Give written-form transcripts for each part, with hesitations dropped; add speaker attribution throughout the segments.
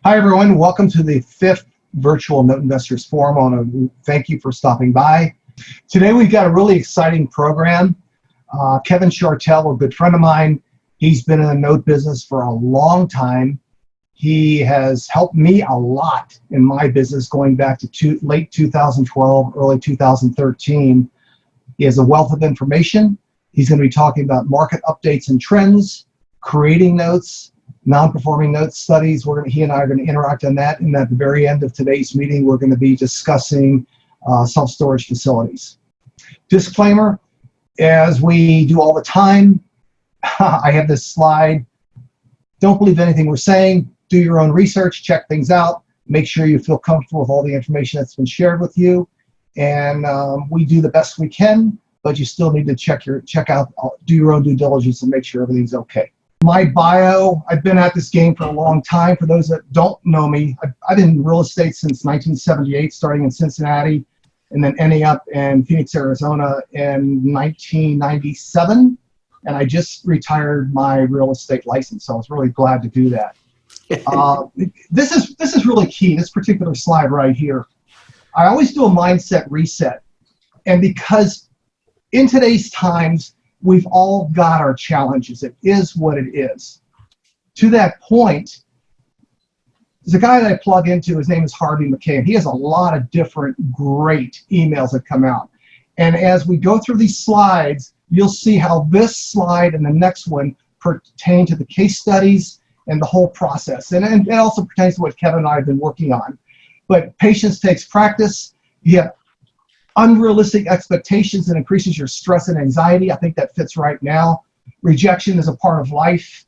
Speaker 1: Hi, everyone. Welcome to the 5th Virtual Note Investors Forum. I want to thank you for stopping by. Today, we've got a really exciting program. Kevin Shortle, a good friend of mine, he's been in the note business for a long time. He has helped me a lot in my business going back to late 2012, early 2013. He has a wealth of information. He's going to be talking about market updates and trends, creating notes, non-performing note studies. He and I are going to interact on that. And at the very end of today's meeting, we're going to be discussing self-storage facilities. Disclaimer, as we do all the time, I have this slide. Don't believe anything we're saying. Do your own research, check things out, make sure you feel comfortable with all the information that's been shared with you. And we do the best we can, but you still need to do your own due diligence and make sure everything's okay. My bio, I've been at this game for a long time. For those that don't know me, I've been in real estate since 1978, starting in Cincinnati, and then ending up in Phoenix, Arizona in 1997. And I just retired my real estate license, so I was really glad to do that. This is really key, this particular slide right here. I always do a mindset reset. And because in today's times, we've all got our challenges. It is what it is. To that point, there's a guy that I plug into. His name is Harvey McCabe. He has a lot of different great emails that come out. And as we go through these slides, you'll see how this slide and the next one pertain to the case studies and the whole process. And it also pertains to what Kevin and I have been working on. But patience takes practice. You have unrealistic expectations and increases your stress and anxiety. I think that fits right now. Rejection is a part of life.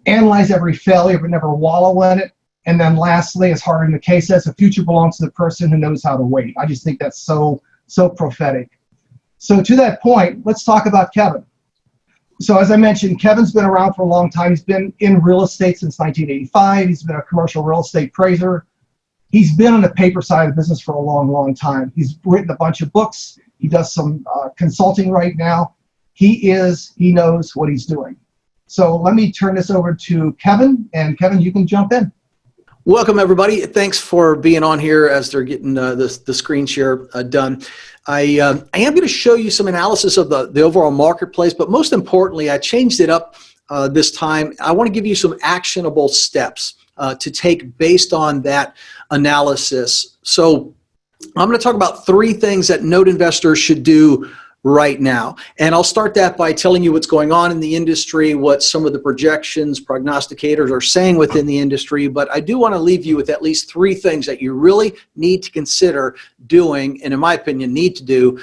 Speaker 1: Analyze every failure, but never wallow in it. And then lastly, as Harvey McCabe says, the future belongs to the person who knows how to wait. I just think that's so prophetic. So to that point, let's talk about Kevin. So as I mentioned, Kevin's been around for a long time. He's been in real estate since 1985. He's been a commercial real estate appraiser. He's been on the paper side of the business for a long, long time. He's written a bunch of books. He does some consulting right now. He knows what he's doing. So let me turn this over to Kevin, and Kevin, you can jump in.
Speaker 2: Welcome, everybody. Thanks for being on here as they're getting the screen share done. I am going to show you some analysis of the overall marketplace, but most importantly, I changed it up this time. I want to give you some actionable steps to take based on that analysis. So I'm going to talk about 3 things that note investors should do right now. And I'll start that by telling you what's going on in the industry, what some of the projections, prognosticators are saying within the industry. But I do want to leave you with at least 3 things that you really need to consider doing, and in my opinion, need to do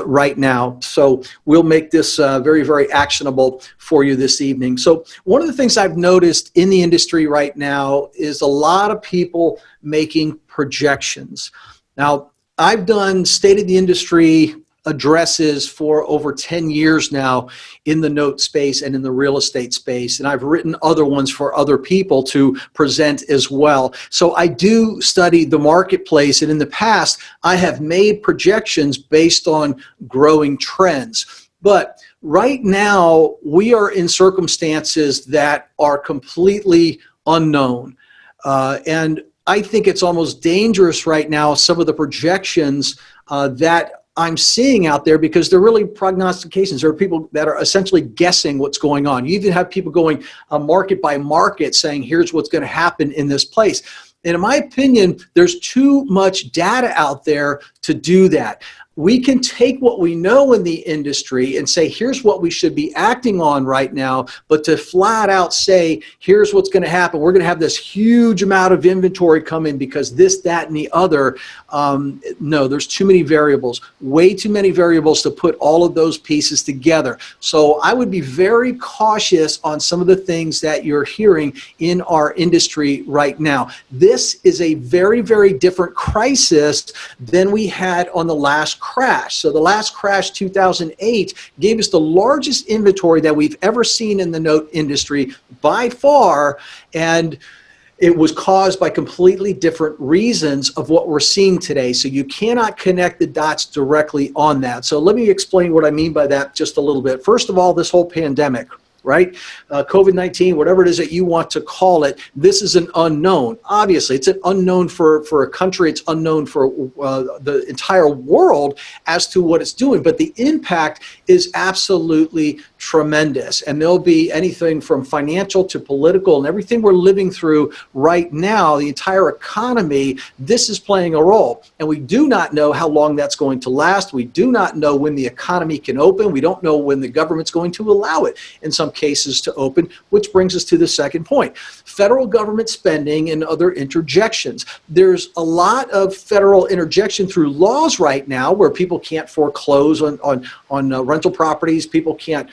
Speaker 2: right now. So we'll make this very, very actionable for you this evening. So one of the things I've noticed in the industry right now is a lot of people making projections. Now, I've done state of the industry addresses for over 10 years now in the note space and in the real estate space, and I've written other ones for other people to present as well. So I do study the marketplace, and in the past I have made projections based on growing trends. But right now we are in circumstances that are completely unknown, and I think it's almost dangerous right now, some of the projections that I'm seeing out there, because they're really prognostications. There are people that are essentially guessing what's going on. You even have people going market by market saying, here's what's going to happen in this place. And in my opinion, there's too much data out there to do that. We can take what we know in the industry and say, here's what we should be acting on right now, but to flat out say, here's what's going to happen. We're going to have this huge amount of inventory come in because this, that, and the other. No, there's too many variables, way too many variables to put all of those pieces together. So I would be very cautious on some of the things that you're hearing in our industry right now. This is a very, very different crisis than we had on the last crash. So the last crash, 2008, gave us the largest inventory that we've ever seen in the note industry by far, and it was caused by completely different reasons of what we're seeing today. So you cannot connect the dots directly on that. So let me explain what I mean by that just a little bit. First of all, this whole pandemic. right? COVID-19, whatever it is that you want to call it, this is an unknown. Obviously, it's an unknown for a country. It's unknown for the entire world as to what it's doing. But the impact is absolutely tremendous. And there'll be anything from financial to political and everything we're living through right now, the entire economy, this is playing a role. And we do not know how long that's going to last. We do not know when the economy can open. We don't know when the government's going to allow it in some cases to open, which brings us to the second point. Federal government spending and other interjections. There's a lot of federal interjection through laws right now where people can't foreclose on rental properties. People can't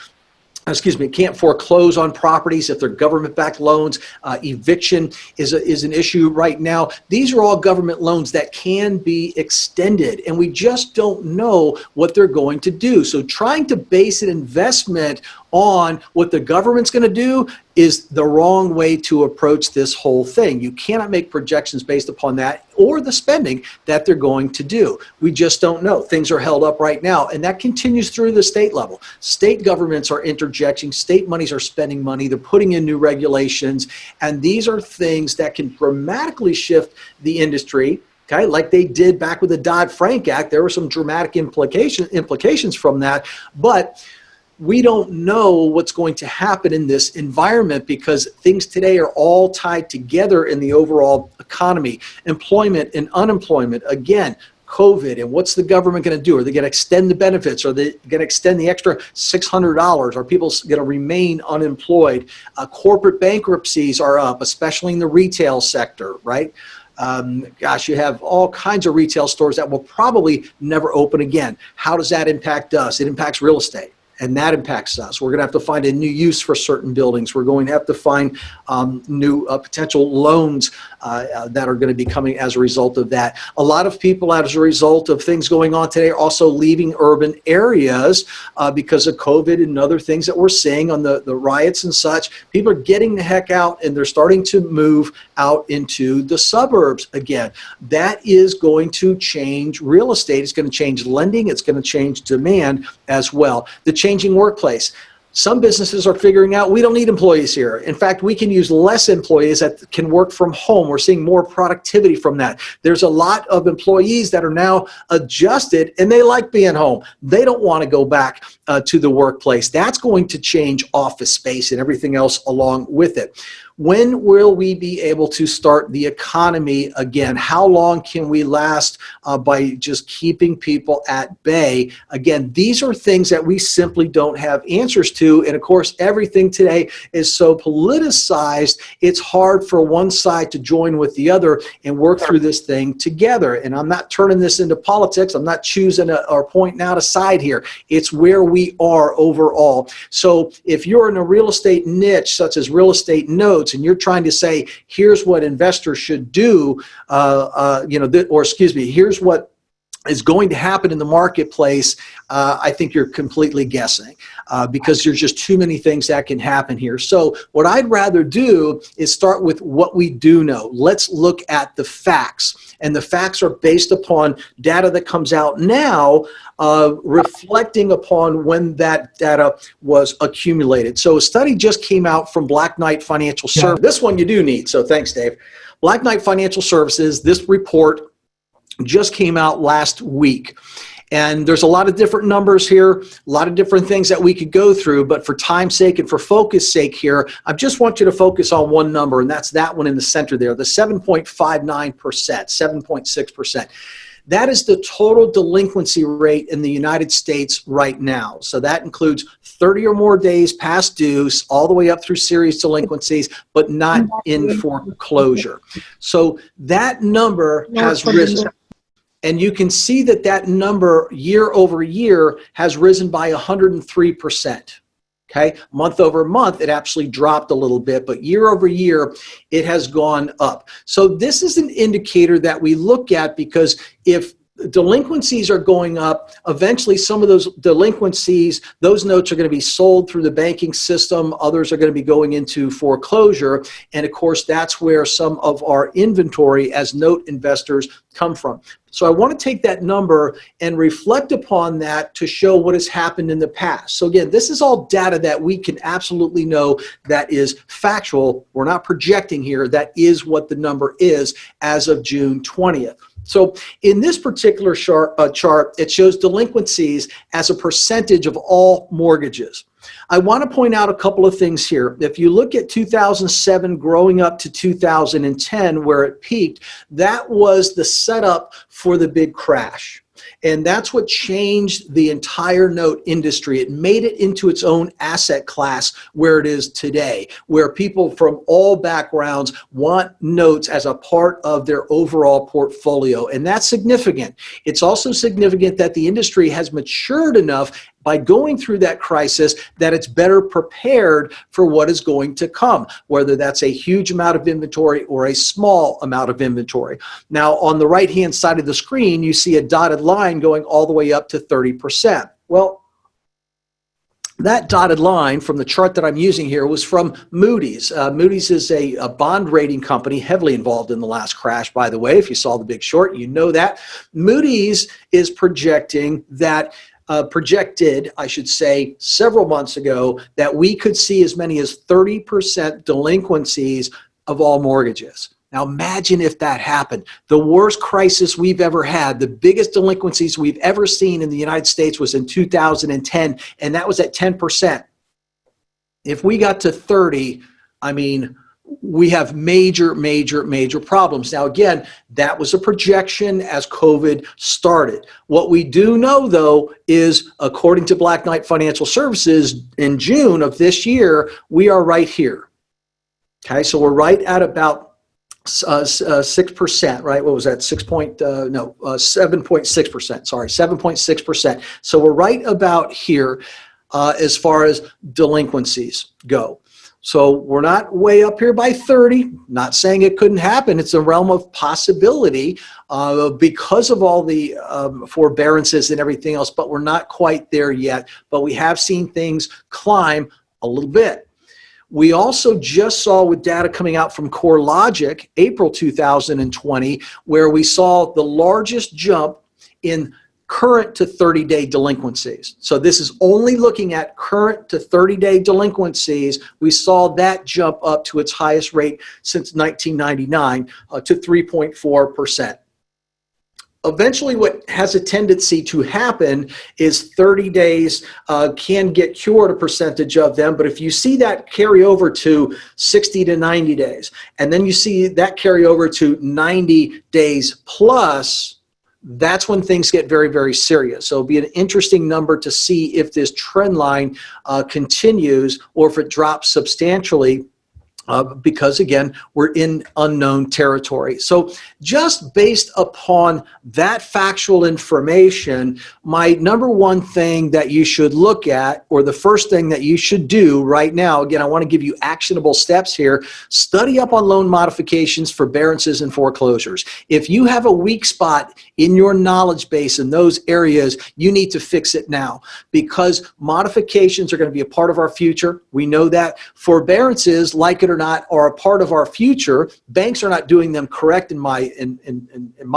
Speaker 2: foreclose on properties if they're government-backed loans. Eviction is an issue right now. These are all government loans that can be extended, and we just don't know what they're going to do. So trying to base an investment on what the government's going to do is the wrong way to approach this whole thing. You cannot make projections based upon that or the spending that they're going to do. We just don't know. Things are held up right now, and that continues through the state level. State governments are interjecting. State monies are spending money. They're putting in new regulations, and these are things that can dramatically shift the industry. Okay, like they did back with the Dodd-Frank Act. There were some dramatic implications from that, but we don't know what's going to happen in this environment because things today are all tied together in the overall economy. Employment and unemployment, again, COVID, and what's the government going to do? Are they going to extend the benefits? Are they going to extend the extra $600? Are people going to remain unemployed? Corporate bankruptcies are up, especially in the retail sector, right? Gosh, you have all kinds of retail stores that will probably never open again. How does that impact us? It impacts real estate. And that impacts us. We're going to have to find a new use for certain buildings. We're going to have to find new potential loans that are going to be coming as a result of that. A lot of people, as a result of things going on today, are also leaving urban areas because of COVID and other things that we're seeing on the riots and such. People are getting the heck out, and they're starting to move out into the suburbs again. That is going to change real estate. It's going to change lending. It's going to change demand as well. The changing workplace. Some businesses are figuring out we don't need employees here. In fact, we can use less employees that can work from home. We're seeing more productivity from that. There's a lot of employees that are now adjusted and they like being home. They don't want to go back to the workplace. That's going to change office space and everything else along with it. When will we be able to start the economy again? How long can we last by just keeping people at bay? Again, these are things that we simply don't have answers to. And of course, everything today is so politicized, it's hard for one side to join with the other and work through this thing together. And I'm not turning this into politics. I'm not choosing or pointing out a side here. It's where we are overall. So if you're in a real estate niche, such as real estate notes, and you're trying to say, here's what investors should do, here's what is going to happen in the marketplace, I think you're completely guessing because there's just too many things that can happen here. So what I'd rather do is start with what we do know. Let's look at the facts. And the facts are based upon data that comes out now, reflecting upon when that data was accumulated. So a study just came out from Black Knight Financial Services. This one you do need, so thanks, Dave. Black Knight Financial Services, this report just came out last week. And there's a lot of different numbers here, a lot of different things that we could go through, but for time's sake and for focus sake here, I just want you to focus on one number, and that's that one in the center there, the 7.59%, 7.6%. That is the total delinquency rate in the United States right now. So that includes 30 or more days past dues, all the way up through serious delinquencies, but not in foreclosure. So that number has risen. And you can see that that number year over year has risen by 103%. Okay, month over month, it actually dropped a little bit, but year over year, it has gone up. So this is an indicator that we look at because if delinquencies are going up. Eventually, some of those delinquencies, those notes are going to be sold through the banking system. Others are going to be going into foreclosure. And of course, that's where some of our inventory as note investors come from. So I want to take that number and reflect upon that to show what has happened in the past. So again, this is all data that we can absolutely know that is factual. We're not projecting here. That is what the number is as of June 20th. So in this particular chart, it shows delinquencies as a percentage of all mortgages. I want to point out a couple of things here. If you look at 2007 growing up to 2010 where it peaked, that was the setup for the big crash. And that's what changed the entire note industry. It made it into its own asset class where it is today, where people from all backgrounds want notes as a part of their overall portfolio. And that's significant. It's also significant that the industry has matured enough by going through that crisis that it's better prepared for what is going to come, whether that's a huge amount of inventory or a small amount of inventory. Now, on the right-hand side of the screen, you see a dotted line going all the way up to 30%. Well, that dotted line from the chart that I'm using here was from Moody's. Moody's is a bond rating company heavily involved in the last crash, by the way. If you saw The Big Short, you know that. Moody's is projecting that projected, I should say, several months ago that we could see as many as 30% delinquencies of all mortgages. Now imagine if that happened. The worst crisis we've ever had, the biggest delinquencies we've ever seen in the United States was in 2010, and that was at 10%. If we got to 30, I mean, we have major problems. Now, again, that was a projection as COVID started. What we do know, though, is according to Black Knight Financial Services, in June of this year, we are right here. Okay, so we're right at about 6%, right? What was that? 7.6%. Sorry, 7.6%. So we're right about here as far as delinquencies go. So we're not way up here by 30, not saying it couldn't happen. It's a realm of possibility because of all the forbearances and everything else, but we're not quite there yet. But we have seen things climb a little bit. We also just saw with data coming out from CoreLogic, April 2020, where we saw the largest jump in current to 30-day delinquencies. So this is only looking at current to 30-day delinquencies. We saw that jump up to its highest rate since 1999 to 3.4%. Eventually, what has a tendency to happen is 30 days can get cured, a percentage of them, but if you see that carry over to 60 to 90 days, and then you see that carry over to 90 days plus, that's when things get very serious. So it'll be an interesting number to see if this trend line continues or if it drops substantially because, again, we're in unknown territory. So just based upon that factual information, my number one thing that you should look at, or the first thing that you should do right now, again, I want to give you actionable steps here, study up on loan modifications, forbearances, and foreclosures. If you have a weak spot in your knowledge base in those areas, you need to fix it now, because modifications are going to be a part of our future. We know that. Forbearances, like it or not, are a part of our future. Banks are not doing them correct in my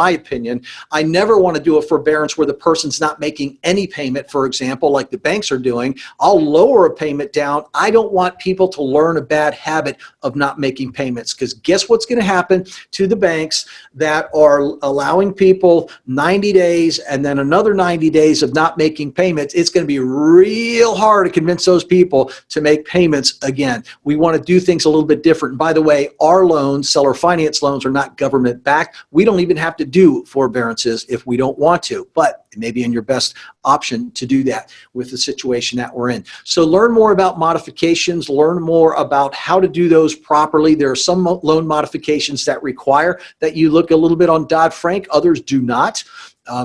Speaker 2: opinion. I never want to do a forbearance where the person's not making any payment, for example, like the banks are doing. I'll lower a payment down. I don't want people to learn a bad habit of not making payments, because guess what's going to happen to the banks that are allowing people 90 days and then another 90 days of not making payments? It's going to be real hard to convince those people to make payments again. We want to do things a little bit different. And by the way, our loans, seller finance loans, are not government backed. We don't even have to do forbearances if we don't want to. But It may be in your best option to do that with the situation that we're in. So learn more about modifications, learn more about how to do those properly. There are some loan modifications that require that you look a little bit on Dodd-Frank, others do not.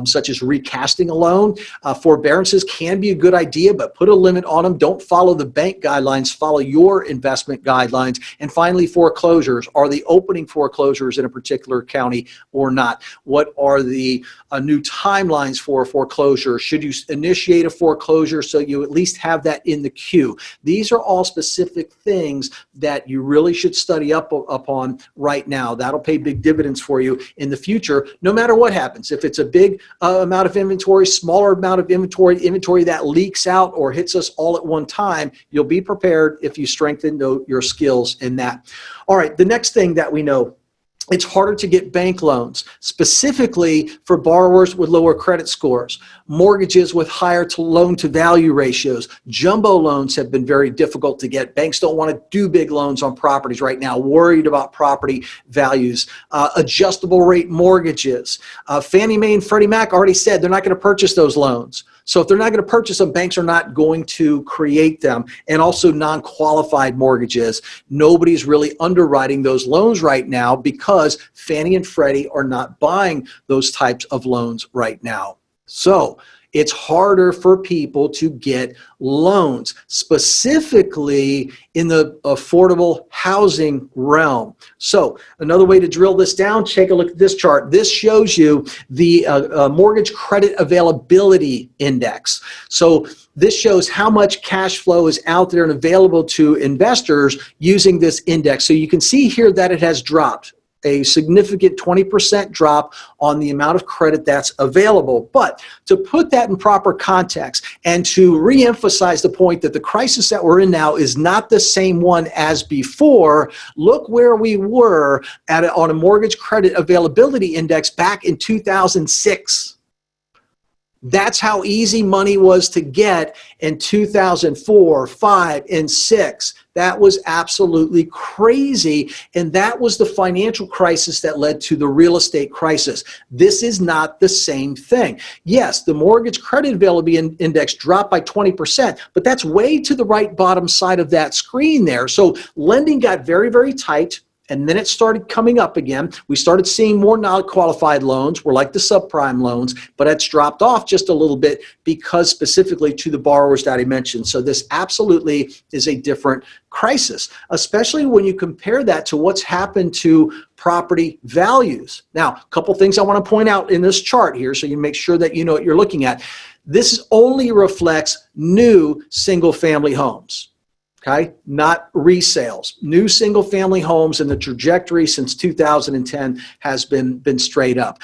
Speaker 2: Such as recasting a loan. Forbearances can be a good idea, but put a limit on them. Don't follow the bank guidelines, follow your investment guidelines. And finally, foreclosures. Are the opening foreclosures in a particular county or not? What are the new timelines for a foreclosure? Should you initiate a foreclosure so you at least have that in the queue? These are all specific things that you really should study up upon right now. That'll pay big dividends for you in the future, no matter what happens. If it's a big amount of inventory, smaller amount of inventory that leaks out or hits us all at one time, you'll be prepared if you strengthen your skills in that. All right, the next thing that we know, it's harder to get bank loans, specifically for borrowers with lower credit scores, mortgages with higher loan-to-value ratios. Jumbo loans have been very difficult to get. Banks don't want to do big loans on properties right now, worried about property values. Adjustable rate mortgages. Fannie Mae and Freddie Mac already said they're not going to purchase those loans. So if they're not going to purchase them, banks are not going to create them. And also non-qualified mortgages. Nobody's really underwriting those loans right now because Fannie and Freddie are not buying those types of loans right now. So it's harder for people to get loans, specifically in the affordable housing realm. So another way to drill this down, take a look at this chart. This shows you the mortgage credit availability index. So this shows how much cash flow is out there and available to investors using this index. So you can see here that it has dropped. A significant 20% drop on the amount of credit that's available. But to put that in proper context and to re-emphasize the point that the crisis that we're in now is not the same one as before, look where we were on a mortgage credit availability index back in 2006. That's how easy money was to get in 2004, 5, and 6. That was absolutely crazy, and that was the financial crisis that led to the real estate crisis. This is not the same thing. Yes, the mortgage credit availability index dropped by 20%, but that's way to the right bottom side of that screen there. So lending got very, very tight. And then it started coming up again. We started seeing more non-qualified loans. We're like the subprime loans, but it's dropped off just a little bit because specifically to the borrowers that I mentioned. So this absolutely is a different crisis, especially when you compare that to what's happened to property values. Now, a couple things I want to point out in this chart here so you make sure that you know what you're looking at. This only reflects new single-family homes. Okay, not resales. New single-family homes, and the trajectory since 2010 has been straight up.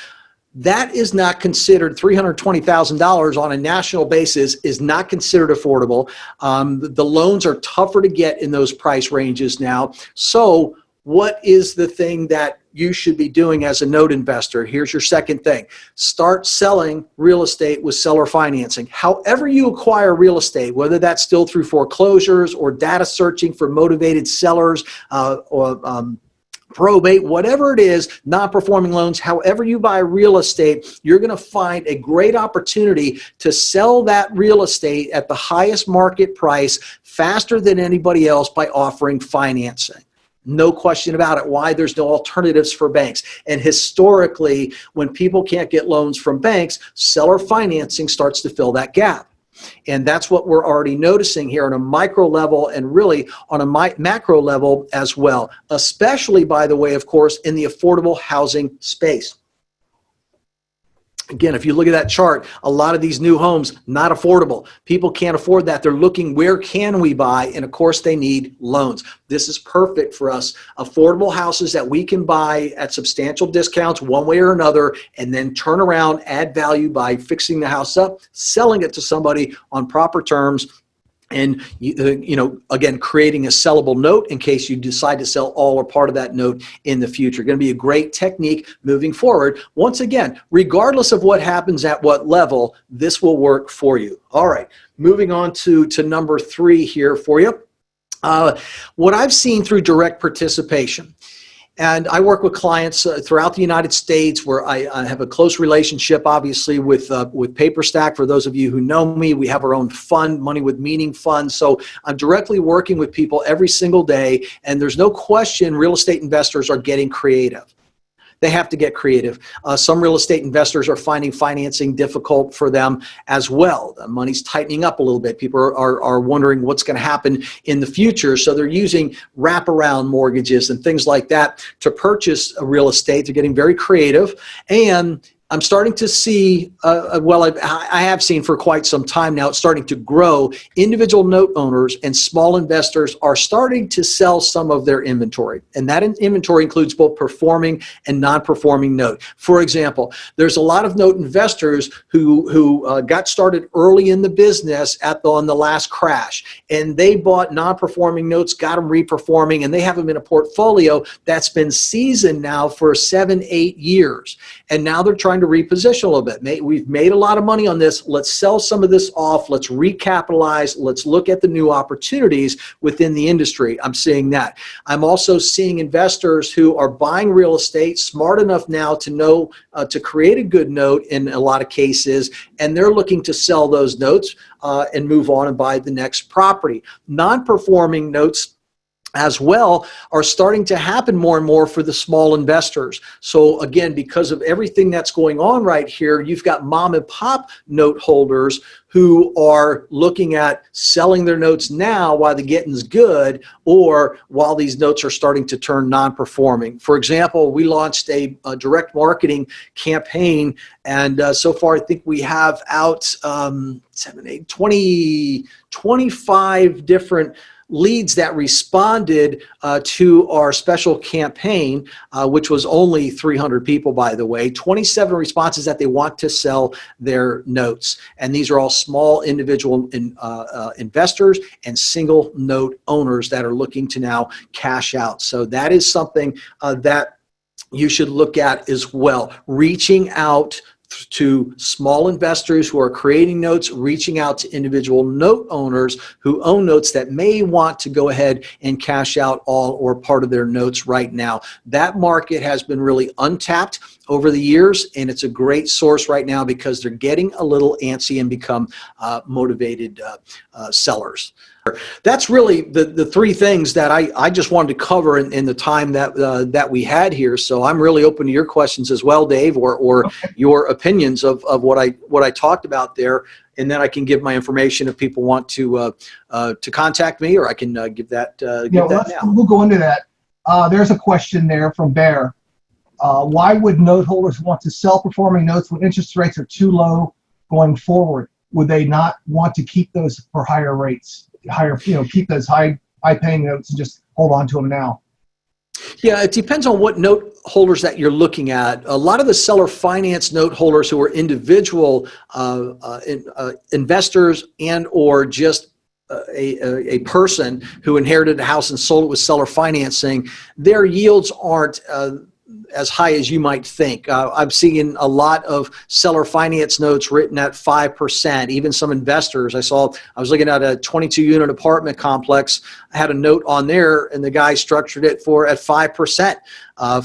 Speaker 2: That is not considered $320,000 on a national basis is not considered affordable. The loans are tougher to get in those price ranges now. So what is the thing that you should be doing as a note investor? Here's your second thing. Start selling real estate with seller financing. However you acquire real estate, whether that's still through foreclosures or data searching for motivated sellers or probate, whatever it is, non-performing loans, however you buy real estate, you're going to find a great opportunity to sell that real estate at the highest market price faster than anybody else by offering financing. No question about it. Why? There's no alternatives for banks. And historically, when people can't get loans from banks, seller financing starts to fill that gap. And that's what we're already noticing here on a micro level and really on a macro level as well, especially, by the way, of course, in the affordable housing space. Again, if you look at that chart, a lot of these new homes, not affordable. People can't afford that. They're looking, where can we buy? And of course, they need loans. This is perfect for us. Affordable houses that we can buy at substantial discounts one way or another, and then turn around, add value by fixing the house up, selling it to somebody on proper terms, and again, creating a sellable note in case you decide to sell all or part of that note in the future. Going to be a great technique moving forward. Once again, regardless of what happens at what level, this will work for you. All right, moving on to number 3 here for you. What I've seen through direct participation And I work with clients throughout the United States where I have a close relationship, obviously, with PaperStack. For those of you who know me, we have our own fund, Money with Meaning fund. So I'm directly working with people every single day, and there's no question real estate investors are getting creative. They have to get creative. Some real estate investors are finding financing difficult for them as well. The money's tightening up a little bit. People are wondering what's going to happen in the future. So they're using wraparound mortgages and things like that to purchase a real estate. They're getting very creative. And I'm starting to see, well, I have seen for quite some time now, it's starting to grow. Individual note owners and small investors are starting to sell some of their inventory. And that inventory includes both performing and non-performing note. For example, there's a lot of note investors who got started early in the business on the last crash. And they bought non-performing notes, got them reperforming, and they have them in a portfolio that's been seasoned now for 7-8 years. And now they're trying to reposition a little bit. We've made a lot of money on this. Let's sell some of this off. Let's recapitalize. Let's look at the new opportunities within the industry. I'm seeing that. I'm also seeing investors who are buying real estate, smart enough now to know to create a good note in a lot of cases, and they're looking to sell those notes and move on and buy the next property. Non-performing notes as well are starting to happen more and more for the small investors. So again, because of everything that's going on right here, you've got mom and pop note holders who are looking at selling their notes now while the getting's good, or while these notes are starting to turn non-performing. For example, we launched a direct marketing campaign, and so far I think we have out 25 different leads that responded to our special campaign, which was only 300 people, by the way. 27 responses that they want to sell their notes. And these are all small individual investors and single note owners that are looking to now cash out. So that is something that you should look at as well. Reaching out to small investors who are creating notes, reaching out to individual note owners who own notes that may want to go ahead and cash out all or part of their notes right now. That market has been really untapped over the years, and it's a great source right now because they're getting a little antsy and become motivated sellers. That's really the three things that I just wanted to cover in the time that we had here. So I'm really open to your questions as well, Dave, or your opinions of what I talked about there, and then I can give my information if people want to contact me, or I can give that.
Speaker 1: We'll go into that. There's a question there from Bear. Why would note holders want to sell performing notes when interest rates are too low going forward? Would they not want to keep those for higher rates? Keep those high paying notes and just hold on to them now?
Speaker 2: Yeah, it depends on what note holders that you're looking at. A lot of the seller finance note holders who are individual investors and or just a person who inherited a house and sold it with seller financing, their yields aren't as high as you might think. I'm seeing a lot of seller finance notes written at 5%. Even some investors, I was looking at a 22-unit apartment complex. I had a note on there, and the guy structured it at 5%.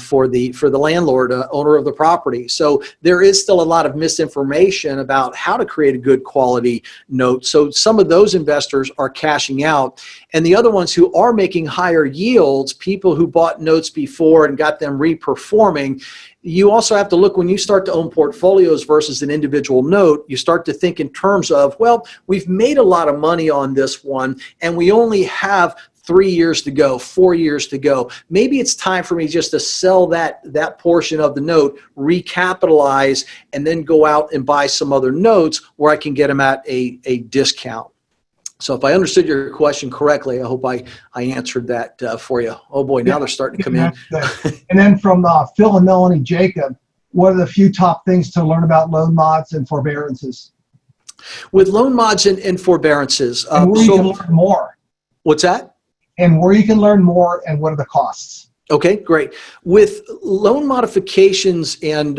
Speaker 2: For the landlord, owner of the property. So there is still a lot of misinformation about how to create a good quality note. So some of those investors are cashing out. And the other ones who are making higher yields, people who bought notes before and got them reperforming, you also have to look, when you start to own portfolios versus an individual note, you start to think in terms of, well, we've made a lot of money on this one, and we only have 3 years to go, 4 years to go. Maybe it's time for me just to sell that portion of the note, recapitalize, and then go out and buy some other notes where I can get them at a discount. So if I understood your question correctly, I hope I answered that for you. Oh boy, now they're starting to come in.
Speaker 1: And then from Phil and Melanie Jacob, what are the few top things to learn about loan mods and forbearances?
Speaker 2: With loan mods and forbearances.
Speaker 1: And where you can learn more.
Speaker 2: What's that?
Speaker 1: And where you can learn more, and what are the costs?
Speaker 2: Okay, great. With loan modifications and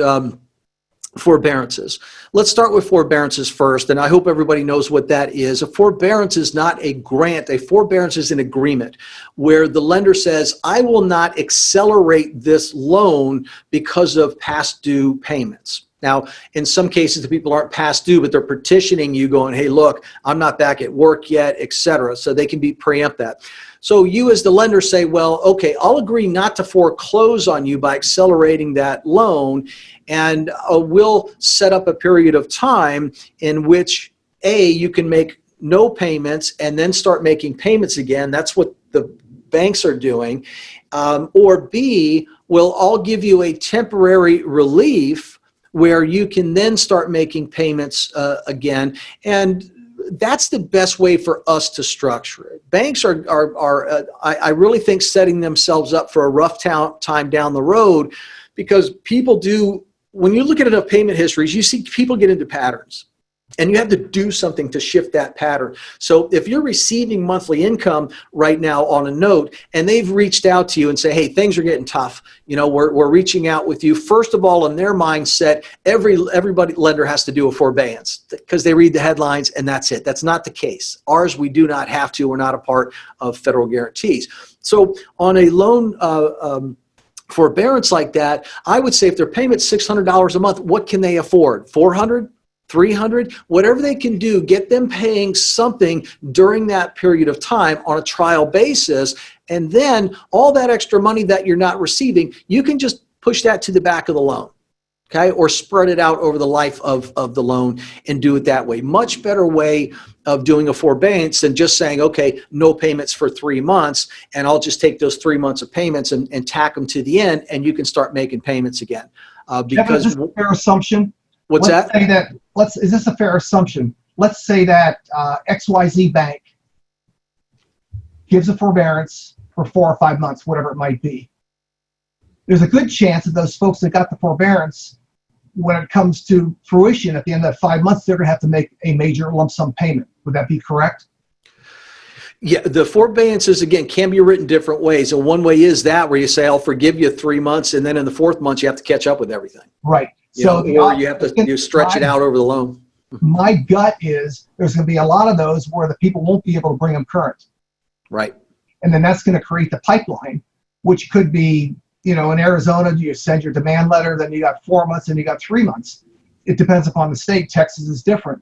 Speaker 2: forbearances. Let's start with forbearances first, and I hope everybody knows what that is. A forbearance is not a grant. A forbearance is an agreement where the lender says, I will not accelerate this loan because of past due payments. Now, in some cases, the people aren't past due, but they're petitioning you going, hey, look, I'm not back at work yet, etc. So they can preempt that. So you as the lender say, well, okay, I'll agree not to foreclose on you by accelerating that loan, and we'll set up a period of time in which, A, you can make no payments and then start making payments again. That's what the banks are doing. Or B, I'll give you a temporary relief where you can then start making payments again. And that's the best way for us to structure it. Banks I really think, setting themselves up for a rough time down the road, because people do, when you look at enough payment histories, you see people get into patterns. And you have to do something to shift that pattern. So if you're receiving monthly income right now on a note, and they've reached out to you and say, hey, things are getting tough. You know, we're reaching out with you. First of all, in their mindset, everybody lender has to do a forbearance because they read the headlines and that's it. That's not the case. Ours, we do not have to. We're not a part of federal guarantees. So on a loan forbearance like that, I would say if their payment's $600 a month, what can they afford? $400? 300, whatever they can do, get them paying something during that period of time on a trial basis. And then all that extra money that you're not receiving, you can just push that to the back of the loan, okay? Or spread it out over the life of the loan and do it that way. Much better way of doing a forbearance than just saying, okay, no payments for 3 months, and I'll just take those 3 months of payments and tack them to the end, and you can start making payments again.
Speaker 1: Because is this a fair assumption?
Speaker 2: What's that?
Speaker 1: Say that. Is this a fair assumption? Let's say that XYZ Bank gives a forbearance for 4 or 5 months, whatever it might be. There's a good chance that those folks that got the forbearance, when it comes to fruition at the end of that 5 months, they're going to have to make a major lump sum payment. Would that be correct?
Speaker 2: Yeah, the forbearances, again, can be written different ways. And one way is that where you say, I'll forgive you 3 months, and then in the 4th month, you have to catch up with everything.
Speaker 1: Right.
Speaker 2: Or you have to stretch it out over the loan.
Speaker 1: My gut is there's going to be a lot of those where the people won't be able to bring them current.
Speaker 2: Right.
Speaker 1: And then that's going to create the pipeline, which could be, in Arizona, you send your demand letter, then you got 4 months and you got 3 months. It depends upon the state. Texas is different.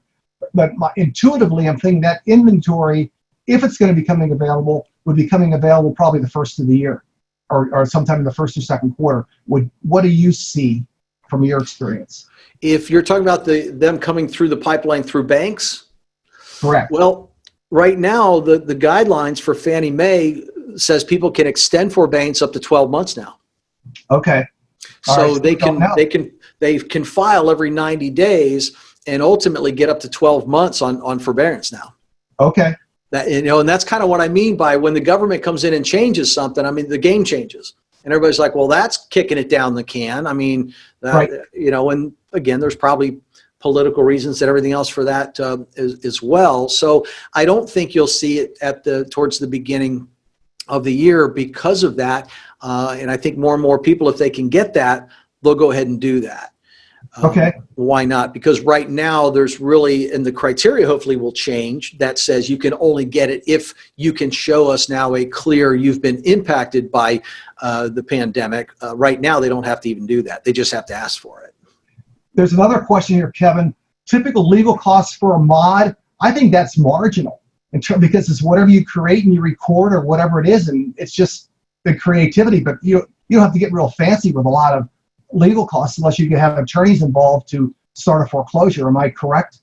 Speaker 1: But intuitively, I'm thinking that inventory, if it's going to be coming available, would be coming available probably the first of the year or sometime in the first or second quarter. What do you see from your experience?
Speaker 2: If you're talking about them coming through the pipeline through banks?
Speaker 1: Correct.
Speaker 2: Well, right now, the guidelines for Fannie Mae says people can extend forbearance up to 12 months now.
Speaker 1: Okay.
Speaker 2: So
Speaker 1: right,
Speaker 2: they can file every 90 days and ultimately get up to 12 months on forbearance now.
Speaker 1: Okay.
Speaker 2: And that's kind of what I mean by when the government comes in and changes something, I mean, the game changes. And everybody's like, well, that's kicking it down the can. I mean,
Speaker 1: right.
Speaker 2: And again, there's probably political reasons and everything else for that as well. So I don't think you'll see it towards the beginning of the year because of that. And I think more and more people, if they can get that, they'll go ahead and do that.
Speaker 1: Okay.
Speaker 2: Why not? Because right now there's really, and the criteria hopefully will change, that says you can only get it if you can show us now a clear you've been impacted by the pandemic. Right now they don't have to even do that. They just have to ask for it.
Speaker 1: There's another question here, Kevin. Typical legal costs for a mod, I think that's marginal because it's whatever you create and you record or whatever it is, and it's just the creativity, but you don't have to get real fancy with a lot of legal costs unless you can have attorneys involved to start a foreclosure. Am I correct?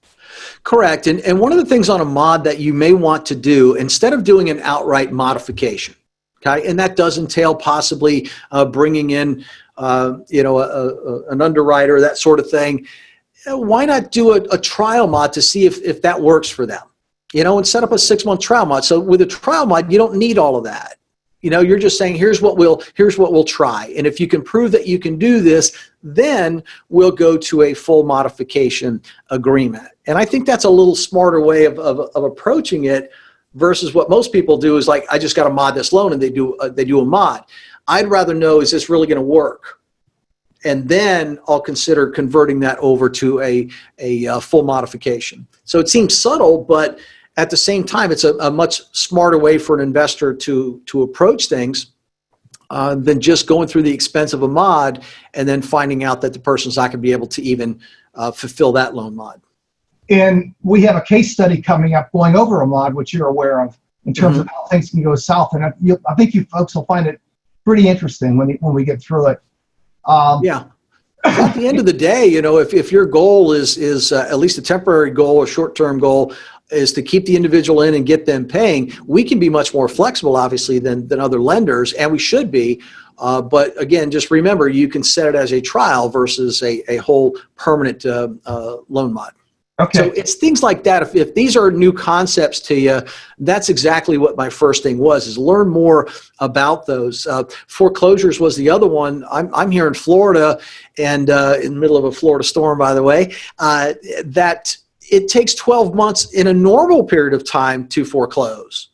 Speaker 2: Correct. And one of the things on a mod that you may want to do, instead of doing an outright modification, okay, and that does entail possibly bringing in an underwriter, that sort of thing, why not do a trial mod to see if that works for them, and set up a 6-month trial mod. So with a trial mod, you don't need all of that. You're just saying, here's what we'll try. And if you can prove that you can do this, then we'll go to a full modification agreement. And I think that's a little smarter way of approaching it versus what most people do is like, I just got to mod this loan, and they do a mod. I'd rather know, is this really going to work? and then I'll consider converting that over to a full modification. So it seems subtle, but at the same time, it's a much smarter way for an investor to approach things than just going through the expense of a mod and then finding out that the person's not going to be able to even fulfill that loan mod.
Speaker 1: And we have a case study coming up going over a mod, which you're aware of, in terms of how things can go south. And I think you folks will find it pretty interesting when we get through it.
Speaker 2: Yeah. At the end of the day, you know, if your goal is at least a temporary goal or short-term goal is to keep the individual in and get them paying, we can be much more flexible, obviously, than other lenders, and we should be. But again, just remember, you can set it as a trial versus a whole permanent loan mod.
Speaker 1: Okay.
Speaker 2: So it's things like that. If these are new concepts to you, that's exactly what my first thing was, is learn more about those. Foreclosures was the other one. I'm here in Florida, and in the middle of a Florida storm, by the way, that it takes 12 months in a normal period of time to foreclose.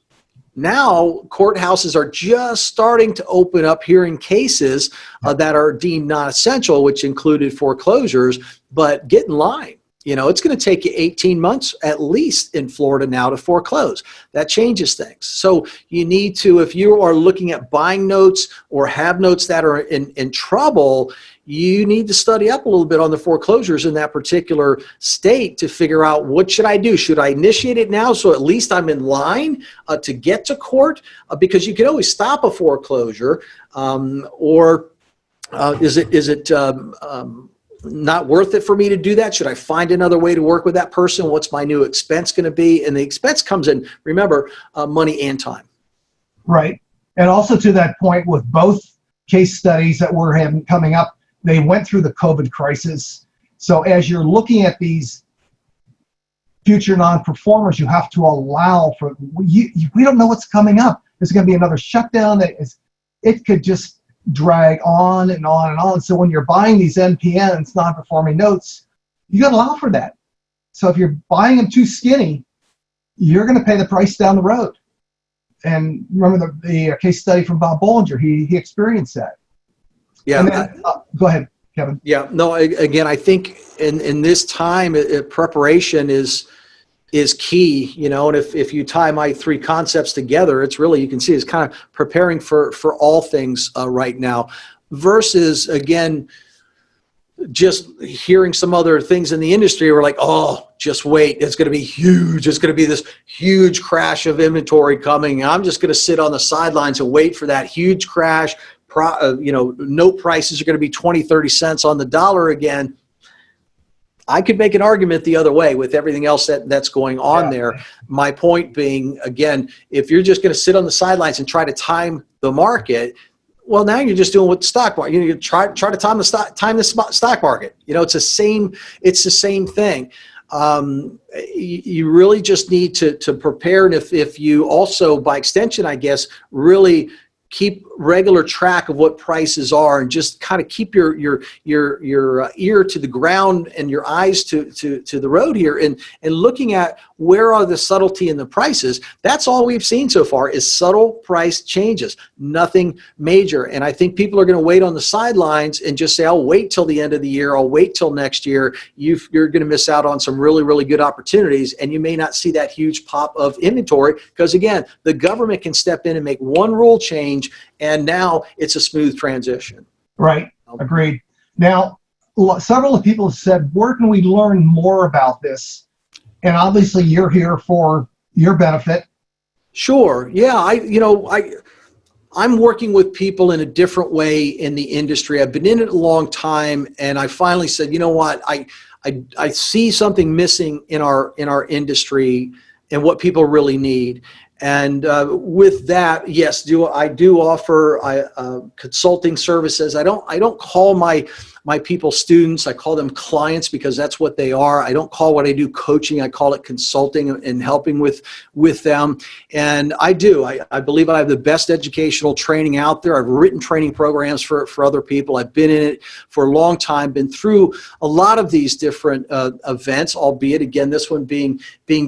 Speaker 2: Now, courthouses are just starting to open up hearing cases that are deemed non-essential, which included foreclosures, but get in line. You know, it's going to take you 18 months at least in Florida now to foreclose. That changes things. So you need to, if you are looking at buying notes or have notes that are in trouble, you need to study up a little bit on the foreclosures in that particular state to figure out, what should I do? Should I initiate it now so at least I'm in line to get to court? Because you can always stop a foreclosure, or is it not worth it for me to do that? Should I find another way to work with that person? What's my new expense going to be? And the expense comes in, remember, money and time.
Speaker 1: Right. And also to that point, with both case studies that we're having coming up, they went through the COVID crisis. So as you're looking at these future non-performers, you have to allow for, we don't know what's coming up. There's going to be another shutdown. It could just drag on and on and on. So when you're buying these NPNs, non-performing notes, you got to allow for that. So if you're buying them too skinny, you're going to pay the price down the road. And remember the case study from Bob Bullinger, he experienced that.
Speaker 2: Yeah.
Speaker 1: And then, go ahead, Kevin.
Speaker 2: Yeah. No, again, I think in this time, preparation is key, you know, and if you tie my three concepts together, it's really, you can see it's kind of preparing for all things right now, versus, again, just hearing some other things in the industry. We're like, oh, just wait, it's going to be huge. It's going to be this huge crash of inventory coming. I'm just going to sit on the sidelines and wait for that huge crash. You know, note prices are going to be 20, 30 cents on the dollar again. I could make an argument the other way with everything else that's going on there. My point being, again, if you're just going to sit on the sidelines and try to time the market, well, now you're just doing what the stock market. You try to time the stock market. You know, it's the same thing. You really just need to prepare, and if you also, by extension, I guess, really keep regular track of what prices are, and just kind of keep your ear to the ground and your eyes to the road here, and looking at where are the subtlety in the prices. That's all we've seen so far is subtle price changes, nothing major. And I think people are going to wait on the sidelines and just say, I'll wait till the end of the year, I'll wait till next year. You're going to miss out on some really, really good opportunities, and you may not see that huge pop of inventory, because again, the government can step in and make one rule change, and now it's a smooth transition.
Speaker 1: Right. Agreed. Now, several of people have said, where can we learn more about this? And obviously you're here for your benefit. Sure.
Speaker 2: Yeah. I'm working with people in a different way in the industry. I've been in it a long time, and I finally said, you know what, I see something missing in our industry and what people really need. And with that, yes, I do offer consulting services. I don't call my people students. I call them clients, because that's what they are. I don't call what I do coaching. I call it consulting and helping with them. And I believe I have the best educational training out there. I've written training programs for other people. I've been in it for a long time, been through a lot of these different events, albeit, again, this one being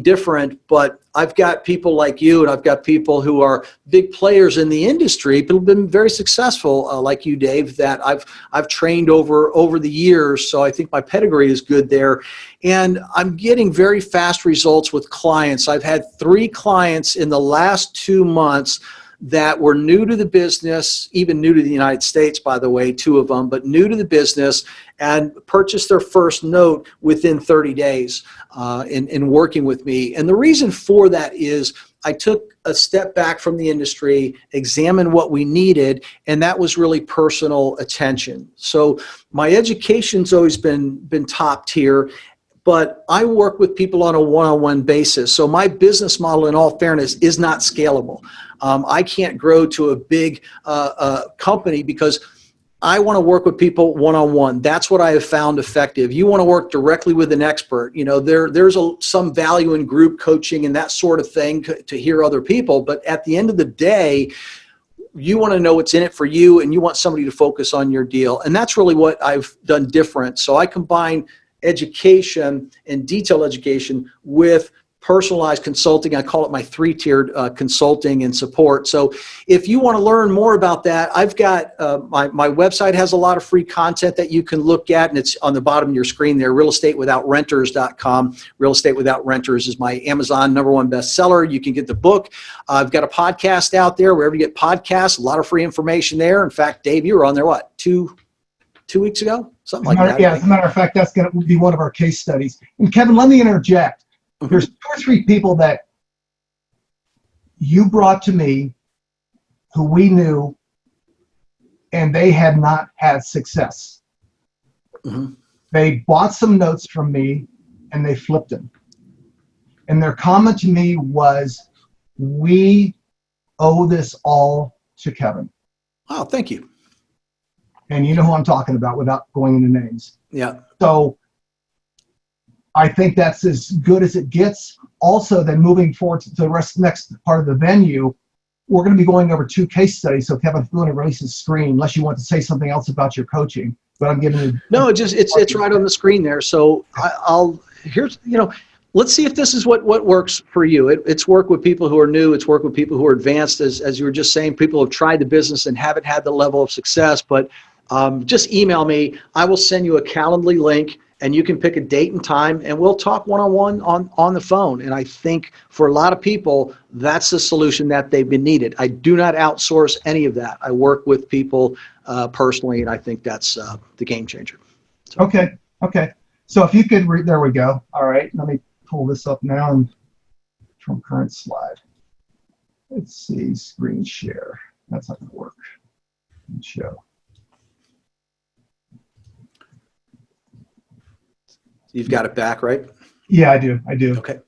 Speaker 2: different. But I've got people like you, and I've got people who are big players in the industry, people who've been very successful, like you, Dave, that I've trained over over the years, so I think my pedigree is good there. And I'm getting very fast results with clients. I've had 3 clients in the last 2 months that were new to the business, even new to the United States, by the way, 2 of them, but new to the business, and purchased their first note within 30 days in working with me. And the reason for that is I took a step back from the industry, examined what we needed, and that was really personal attention. So my education's always been top tier, but I work with people on a one-on-one basis. So my business model, in all fairness, is not scalable. I can't grow to a big company because I want to work with people one-on-one. That's what I have found effective. You want to work directly with an expert. You know, there's some value in group coaching and that sort of thing to hear other people. But at the end of the day, you want to know what's in it for you, and you want somebody to focus on your deal. And that's really what I've done different. So I combine education and detailed education with personalized consulting. I call it my 3-tiered consulting and support. So if you want to learn more about that, I've got my website has a lot of free content that you can look at, and it's on the bottom of your screen there, realestatewithout.renters.com. Real Estate Without Renters is my Amazon #1 bestseller. You can get the book. I've got a podcast out there, wherever you get podcasts, a lot of free information there. In fact, Dave, you were on there, what, two weeks ago? Something like that.
Speaker 1: Yeah, as a matter of fact, that's going to be one of our case studies. And Kevin, let me interject. There's 2 or 3 people that you brought to me who we knew, and they had not had success. They bought some notes from me and they flipped them. And their comment to me was, we owe this all to Kevin.
Speaker 2: Oh, thank you.
Speaker 1: And you know who I'm talking about without going into names.
Speaker 2: Yeah.
Speaker 1: So I think that's as good as it gets. Also, then moving forward to the next part of the venue, we're going to be going over 2 case studies. So Kevin, if you want to release his screen, unless you want to say something else about your coaching, but I'm giving you.
Speaker 2: No, it's right on the screen there. So let's see if this is what works for you. It's work with people who are new. It's work with people who are advanced, as you were just saying. People who have tried the business and haven't had the level of success. But just email me. I will send you a Calendly link, and you can pick a date and time, and we'll talk one-on-one on the phone. And I think for a lot of people, that's the solution that they've been needed. I do not outsource any of that. I work with people personally, and I think that's the game changer. So.
Speaker 1: Okay. So if you could read, there we go. All right, let me pull this up now and from current slide. Let's see, screen share. That's not going to work. Show.
Speaker 2: You've got it back, right?
Speaker 1: Yeah, I do.
Speaker 2: Okay.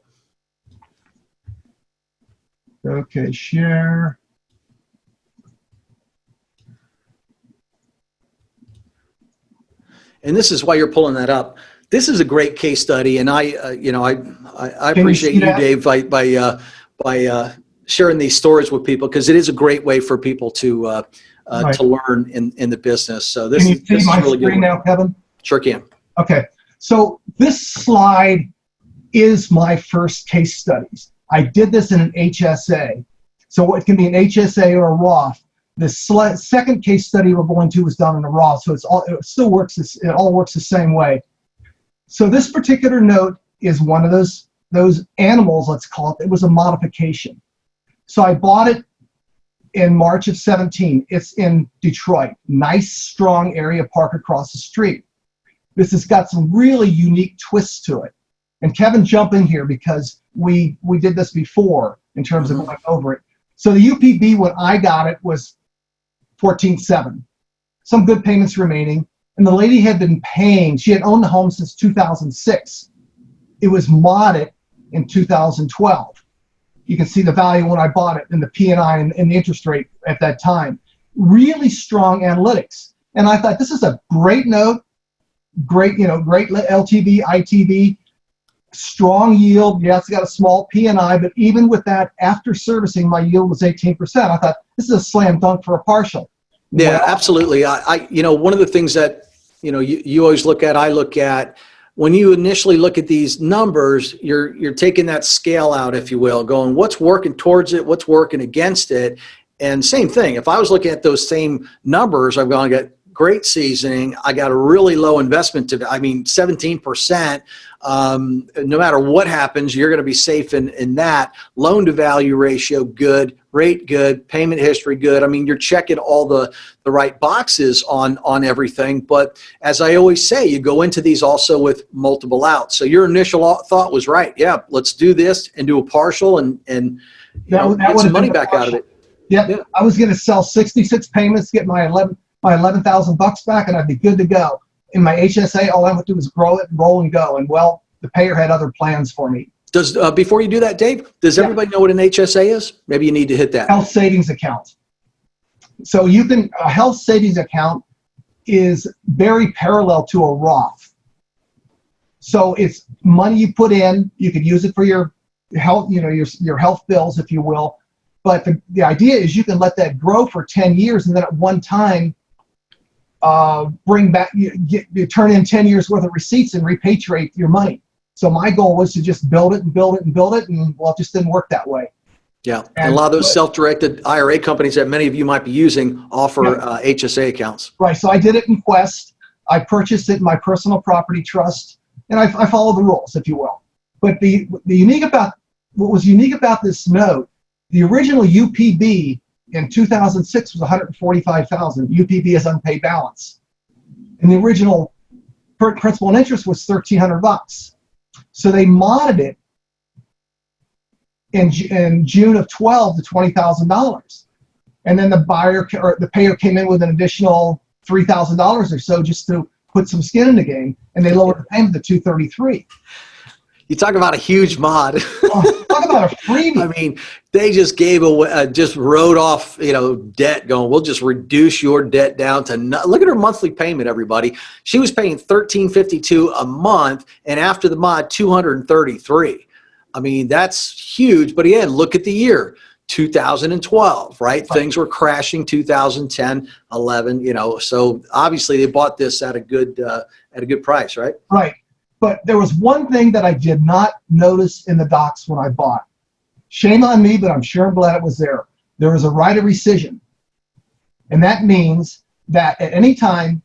Speaker 1: Okay, share.
Speaker 2: And this is why you're pulling that up. This is a great case study, and I appreciate you, Dave, by sharing these stories with people, because it is a great way for people to learn in the business. So this is
Speaker 1: my
Speaker 2: really good.
Speaker 1: Screen now, Kevin?
Speaker 2: Sure can.
Speaker 1: Okay. So this slide is my first case studies. I did this in an HSA. So it can be an HSA or a Roth. The second case study we're going to was done in a Roth. So it all works the same way. So this particular note is one of those animals, let's call it. It was a modification. So I bought it in March of 17. It's in Detroit. Nice, strong area, park across the street. This has got some really unique twists to it. And Kevin, jump in here, because we did this before in terms of going over it. So the UPB when I got it was 14.7. Some good payments remaining. And the lady had been paying, she had owned the home since 2006. It was modded in 2012. You can see the value when I bought it, and the P&I and the interest rate at that time. Really strong analytics. And I thought, this is a great note. Great LTV, ITV, strong yield. Yeah, it's got a small P&I, but even with that, after servicing, my yield was 18%. I thought, this is a slam dunk for a partial.
Speaker 2: Yeah, absolutely. One of the things that, you always look at, I look at, when you initially look at these numbers, you're taking that scale out, if you will, going, what's working towards it, what's working against it. And same thing, if I was looking at those same numbers, I'm going to get, great seasoning. I got a really low investment to, I mean, 17%. No matter what happens, you're going to be safe in that. Loan to value ratio, good. Rate, good. Payment history, good. I mean, you're checking all the right boxes on everything. But as I always say, you go into these also with multiple outs. So your initial thought was right. Yeah, let's do this and do a partial and get some money back out of it.
Speaker 1: Yep. Yeah. I was going to sell 66 payments, get my 11,000 bucks back, and I'd be good to go. In my HSA, all I would do was grow it, roll and go. And well, the payer had other plans for me.
Speaker 2: Does before you do that, Dave, does everybody know what an HSA is? Maybe you need to hit that.
Speaker 1: Health savings account. So you can, a health savings account is very parallel to a Roth. So it's money you put in. You could use it for your health, your health bills, if you will. But the idea is you can let that grow for 10 years and then at one time bring back, you turn in 10 years worth of receipts and repatriate your money. So my goal was to just build it and build it and build it, and well, it just didn't work that way.
Speaker 2: Yeah, and a lot of those self-directed IRA companies that many of you might be using offer HSA accounts.
Speaker 1: Right, so I did it in Quest. I purchased it in my personal property trust, and I followed the rules, if you will. But what was unique about this note, the original UPB in 2006 was 145,000. UPB is unpaid balance, and the original principal and interest was 1,300 bucks. So they modded it in June of 12 to $20,000, and then the payer came in with an additional $3,000 or so just to put some skin in the game, and they lowered the payment to $233.
Speaker 2: You talk about a huge mod.
Speaker 1: Talk about a freebie.
Speaker 2: I mean, they just gave away, just wrote off, debt, going, we'll just reduce your debt down to look at her monthly payment, everybody. She was paying $1,352 a month, and after the mod, $233. I mean, that's huge. But again, look at the year, 2012, right? Things were crashing, 2010, 11. So obviously they bought this at a good price, right?
Speaker 1: Right. But there was one thing that I did not notice in the docs when I bought. Shame on me, but I'm sure I'm glad it was there. There was a right of rescission. And that means that at any time,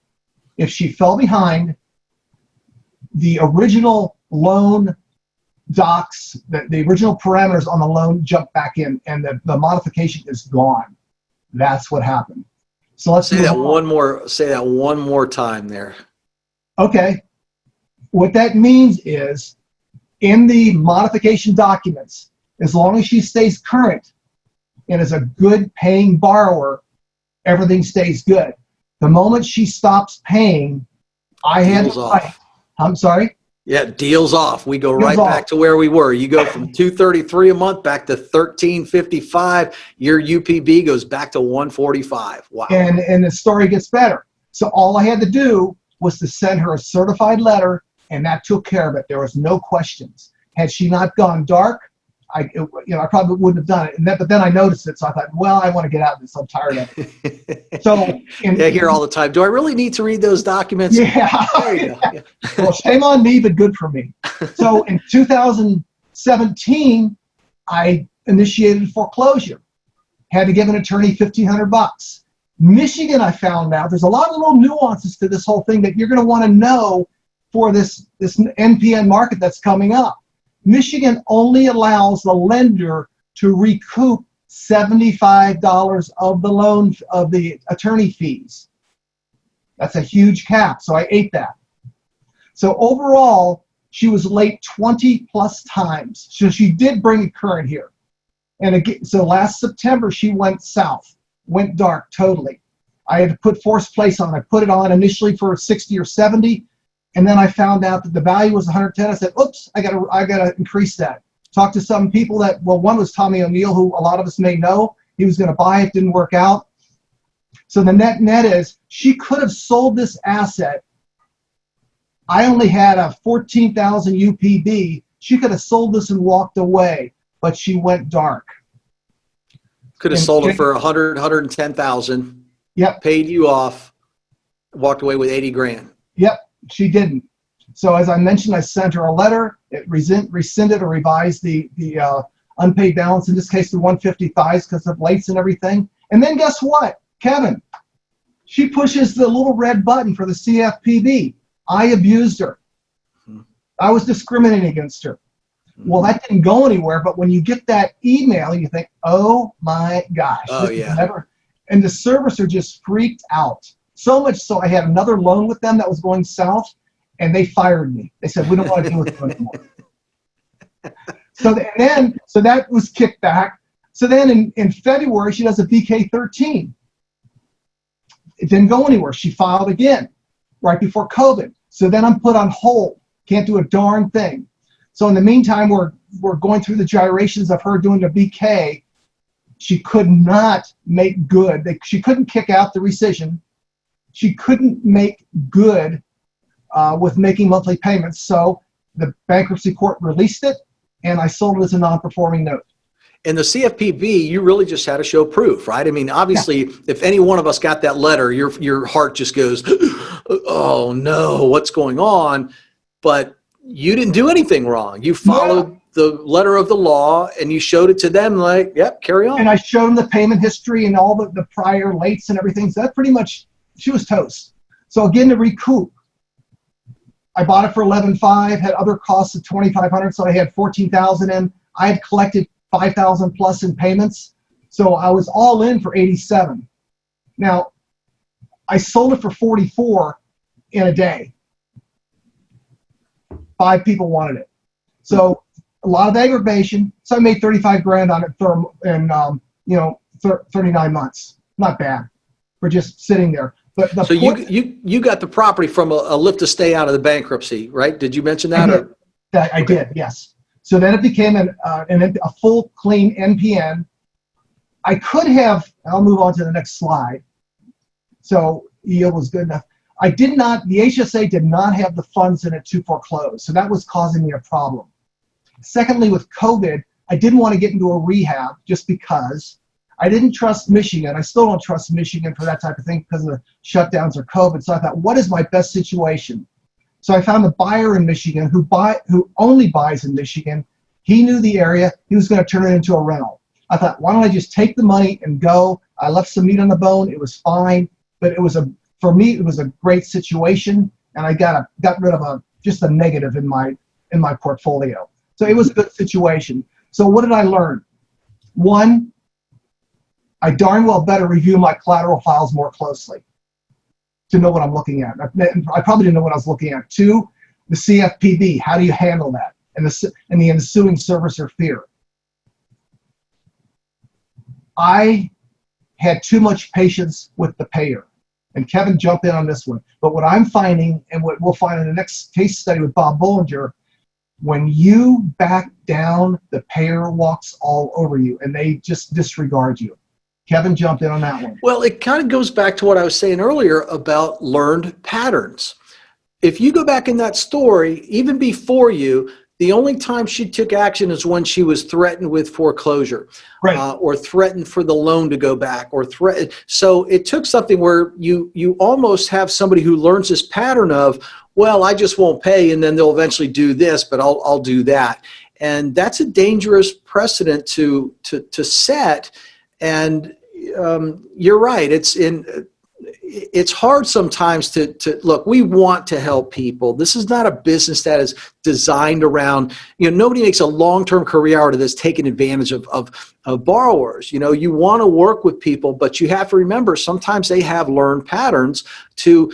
Speaker 1: if she fell behind, the original loan docs, the original parameters on the loan jump back in, and the modification is gone. That's what happened. So let's
Speaker 2: say that one more time there.
Speaker 1: Okay. What that means is, in the modification documents, as long as she stays current and is a good paying borrower, everything stays good. The moment she stops paying, I'm sorry?
Speaker 2: Yeah, deals off. We go right back to where we were. You go from $233 a month back to $1,355. Your UPB goes back to $145. Wow.
Speaker 1: And the story gets better. So all I had to do was to send her a certified letter, and that took care of it. There was no questions. Had she not gone dark, I probably wouldn't have done it. But then I noticed it, so I thought, well, I want to get out of this. I'm tired of it. So
Speaker 2: I hear all the time, do I really need to read those documents?
Speaker 1: Yeah.
Speaker 2: There you go. Yeah.
Speaker 1: Well, shame on me, but good for me. So in 2017, I initiated foreclosure. Had to give an attorney $1,500. Michigan, I found out, there's a lot of little nuances to this whole thing that you're going to want to know for this NPN market that's coming up. Michigan only allows the lender to recoup $75 of the loan of the attorney fees. That's a huge cap, so I ate that. So overall, she was late 20 plus times. So she did bring it current here. And again, so last September, she went south, went dark totally. I had to put forced place on. I put it on initially for 60 or 70. And then I found out that the value was 110. I said, oops, I gotta increase that. Talked to some people one was Tommy O'Neill, who a lot of us may know. He was gonna buy it, didn't work out. So the net is, she could have sold this asset. I only had a 14,000 UPB. She could have sold this and walked away, but she went dark.
Speaker 2: Could have sold it for 110,000.
Speaker 1: Yep.
Speaker 2: Paid you off, walked away with 80 grand.
Speaker 1: Yep. She didn't. So as I mentioned, I sent her a letter. It rescinded or revised the unpaid balance, in this case the 155s because of lates and everything. And then guess what, Kevin? She pushes the little red button for the CFPB. I abused her. I was discriminating against her. Well, that didn't go anywhere, but when you get that email, you think, oh my gosh.
Speaker 2: Oh, yeah.
Speaker 1: And the servicer just freaked out. So much so I had another loan with them that was going south, and they fired me. They said, we don't want to deal with you anymore. So that was kicked back. So then in February, she does a BK13. It didn't go anywhere. She filed again right before COVID. So then I'm put on hold. Can't do a darn thing. So in the meantime, we're going through the gyrations of her doing the BK. She could not make good. She couldn't kick out the rescission. She couldn't make good with making monthly payments. So the bankruptcy court released it, and I sold it as a non-performing note.
Speaker 2: In the CFPB, you really just had to show proof, right? I mean, obviously, if any one of us got that letter, your heart just goes, oh no, what's going on? But you didn't do anything wrong. You followed the letter of the law, and you showed it to them like, yep, carry on.
Speaker 1: And I showed them the payment history and all the prior lates and everything. So that pretty much, she was toast. So again, to recoup, I bought it for $11,500, had other costs of $2,500, so I had $14,000 in. I had collected $5,000 plus in payments, so I was all in for $87,000. Now, I sold it for $44,000 in a day. 5 people wanted it, so a lot of aggravation. So I made $35,000 on it 39 months. Not bad for just sitting there. But
Speaker 2: so you got the property from a lift to stay out of the bankruptcy, right? Did you mention that?
Speaker 1: I did, yes. So then it became a full, clean NPN. I could have, I'll move on to the next slide. So yield was good enough. The HSA did not have the funds in it to foreclose. So that was causing me a problem. Secondly, with COVID, I didn't want to get into a rehab just because I didn't trust Michigan. I still don't trust Michigan for that type of thing because of the shutdowns or COVID. So I thought, what is my best situation? So I found a buyer in Michigan who only buys in Michigan. He knew the area. He was going to turn it into a rental. I thought, why don't I just take the money and go? I left some meat on the bone. It was fine, but for me, it was a great situation, and I got rid of just a negative in my portfolio. So it was a good situation. So what did I learn? One, I darn well better review my collateral files more closely to know what I'm looking at. I probably didn't know what I was looking at. 2, the CFPB, how do you handle that? And the ensuing servicer fear. I had too much patience with the payer. And Kevin, jump in on this one. But what I'm finding, and what we'll find in the next case study with Bob Bullinger, when you back down, the payer walks all over you, and they just disregard you. Kevin jumped in on that one.
Speaker 2: Well, it kind of goes back to what I was saying earlier about learned patterns. If you go back in that story, even before you, the only time she took action is when she was threatened with foreclosure,
Speaker 1: right.
Speaker 2: Or threatened for the loan to go back, or threatened. So it took something where you almost have somebody who learns this pattern of, well, I just won't pay, and then they'll eventually do this, but I'll do that. And that's a dangerous precedent to set. And you're right. It's hard sometimes to look. We want to help people. This is not a business that is designed around. Nobody makes a long-term career out of this, taking advantage of borrowers. You want to work with people, but you have to remember sometimes they have learned patterns to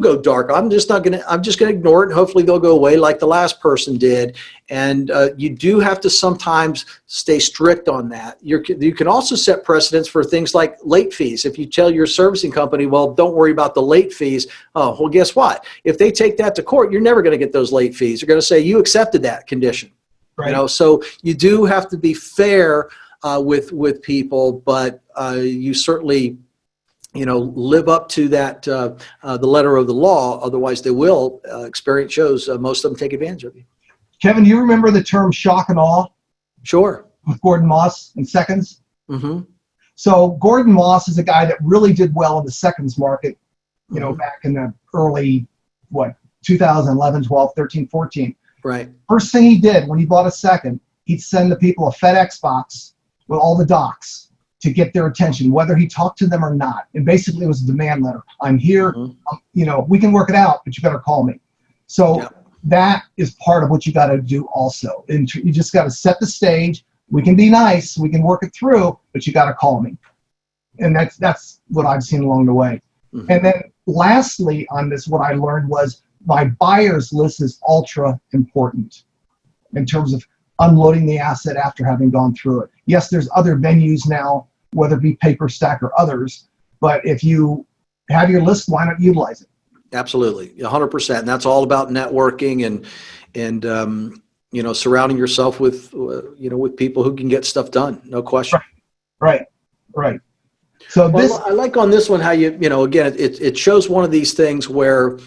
Speaker 2: go dark. I'm just going to ignore it, and hopefully they'll go away like the last person did. And you do have to sometimes stay strict on that. You can also set precedents for things like late fees. If you tell your servicing company, well, don't worry about the late fees. Oh, well, guess what? If they take that to court, you're never going to get those late fees. They're going to say you accepted that condition. Right. So you do have to be fair with people, but you certainly live up to that the letter of the law. Otherwise, they will. Experience shows most of them take advantage of you.
Speaker 1: Kevin, do you remember the term shock and awe?
Speaker 2: Sure.
Speaker 1: With Gordon Moss in seconds?
Speaker 2: Mm-hmm.
Speaker 1: So Gordon Moss is a guy that really did well in the seconds market, back in the early, 2011, 12, 13, 14.
Speaker 2: Right.
Speaker 1: First thing he did when he bought a second, he'd send the people a FedEx box with all the docs. to get their attention, whether he talked to them or not. And basically it was a demand letter. I'm here, you know, we can work it out, but you better call me. So that is part of what you got to do also. And you just got to set the stage. We can be nice, we can work it through, but you got to call me. And that's what I've seen along the way. And then lastly on this, what I learned was my buyer's list is ultra important in terms of unloading the asset after having gone through it. Yes, there's other venues now, whether it be Paper Stack or others, but if you have your list, why not utilize it?
Speaker 2: Absolutely, 100%. And that's all about networking and you know, surrounding yourself with you know, with people who can get stuff done. No question.
Speaker 1: Right. So
Speaker 2: well, I like on this one how you know, again, it shows one of these things where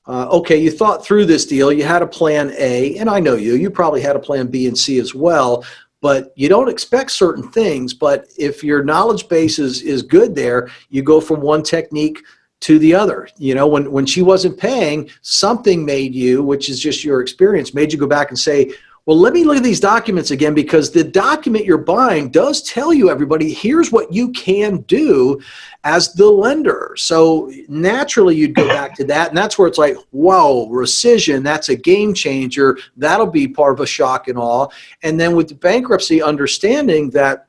Speaker 2: okay, you thought through this deal, you had a plan A, and I know you probably had a plan B and C as well, but you don't expect certain things. But if your knowledge base is good there, you go from one technique to the other. You know, when she wasn't paying, something made you, which is just your experience, made you go back and say, well, let me look at these documents again, because the document you're buying does tell you, everybody, here's what you can do as the lender. So naturally you'd go back to that, and that's where it's like, whoa, rescission, that's a game changer. That'll be part of a shock and awe. And then with the bankruptcy, understanding that,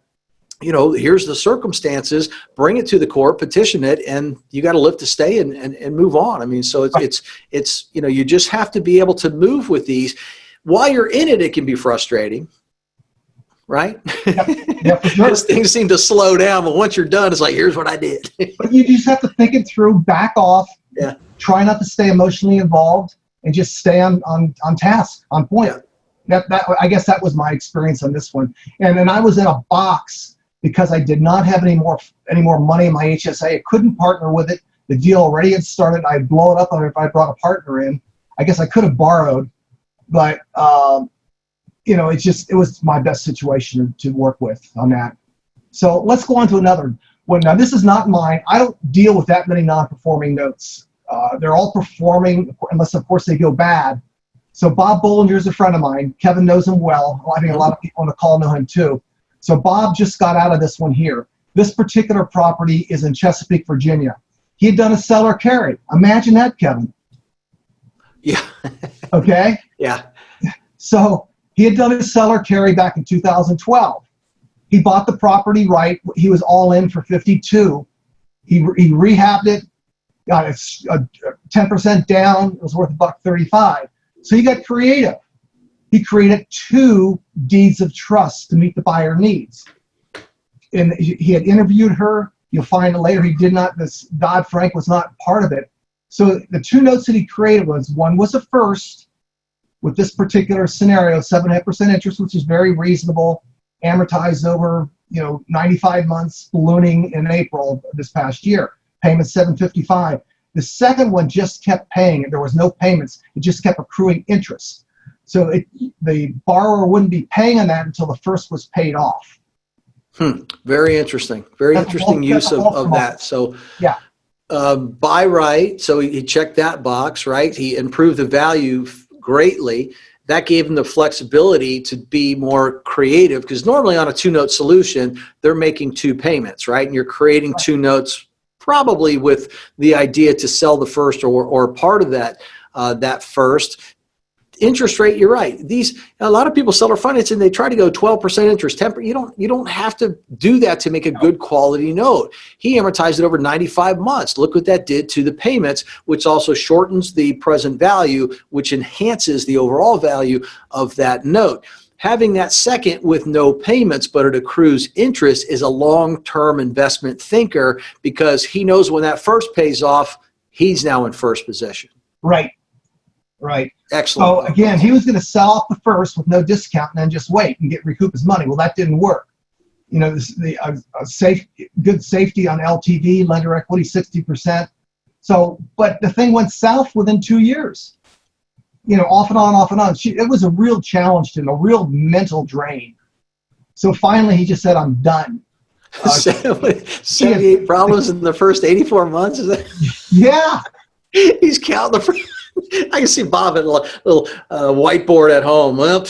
Speaker 2: you know, here's the circumstances, bring it to the court, petition it, and you got to live to stay and move on. I mean, so it's you know, you just have to be able to move with these. While you're in it, it can be frustrating, right?
Speaker 1: Yep, for sure.
Speaker 2: Things seem to slow down, but once you're done, it's like, here's what I did.
Speaker 1: But you just have to think it through, back off, try not to stay emotionally involved, and just stay on task, on point. That I guess that was my experience on this one. And then I was in a box because I did not have any more money in my HSA. I couldn't partner with it. The deal already had started. I'd blow it up on it if I brought a partner in. I guess I could have borrowed. But, you know, it was my best situation to work with on that. So let's go on to another one. Now, this is not mine. I don't deal with that many non-performing notes. They're all performing, unless, of course, they go bad. So Bob Bullinger is a friend of mine. Kevin knows him well. I think a lot of people on the call know him, too. So Bob just got out of this one here. This particular property is in Chesapeake, Virginia. He had done a seller carry. Imagine that, Kevin.
Speaker 2: Yeah.
Speaker 1: Okay?
Speaker 2: Yeah.
Speaker 1: So he had done his seller carry back in 2012. He bought the property right. He was all in for 52. He rehabbed it, got a 10% down. It was worth $135. So he got creative. He created 2 deeds of trust to meet the buyer needs. And he had interviewed her. You'll find later he did not, this Dodd-Frank was not part of it. So the 2 notes that he created was, one was a first with this particular scenario, 7.5% interest, which is very reasonable, amortized over, you know, 95 months, ballooning in April of this past year. Payment $755. The second one just kept paying, and there was no payments. It just kept accruing interest. So the borrower wouldn't be paying on that until the first was paid off.
Speaker 2: Very interesting. Very interesting use of that. So
Speaker 1: yeah.
Speaker 2: Buy right, so he checked that box, right? He improved the value greatly. That gave him the flexibility to be more creative, because normally on a 2-note solution, they're making 2 payments, right? And you're creating 2 notes probably with the idea to sell the first or part of that that first. Interest rate, you're right. A lot of people seller finance and they try to go 12% interest, 10%. You don't have to do that to make a good quality note. He amortized it over 95 months. Look what that did to the payments, which also shortens the present value, which enhances the overall value of that note. Having that second with no payments, but it accrues interest, is a long-term investment thinker, because he knows when that first pays off, he's now in first position.
Speaker 1: Right.
Speaker 2: Excellent.
Speaker 1: So again, he was going to sell off the first with no discount and then just wait and recoup his money. Well, that didn't work. You know, good safety on LTV, lender equity, 60%. So, but the thing went south within 2 years. You know, off and on. It was a real challenge to him, a real mental drain. So finally, he just said, "I'm done."
Speaker 2: 78 problems in the first 84 months. Is that?
Speaker 1: Yeah.
Speaker 2: He's counting I can see Bob at a little whiteboard at home. Well,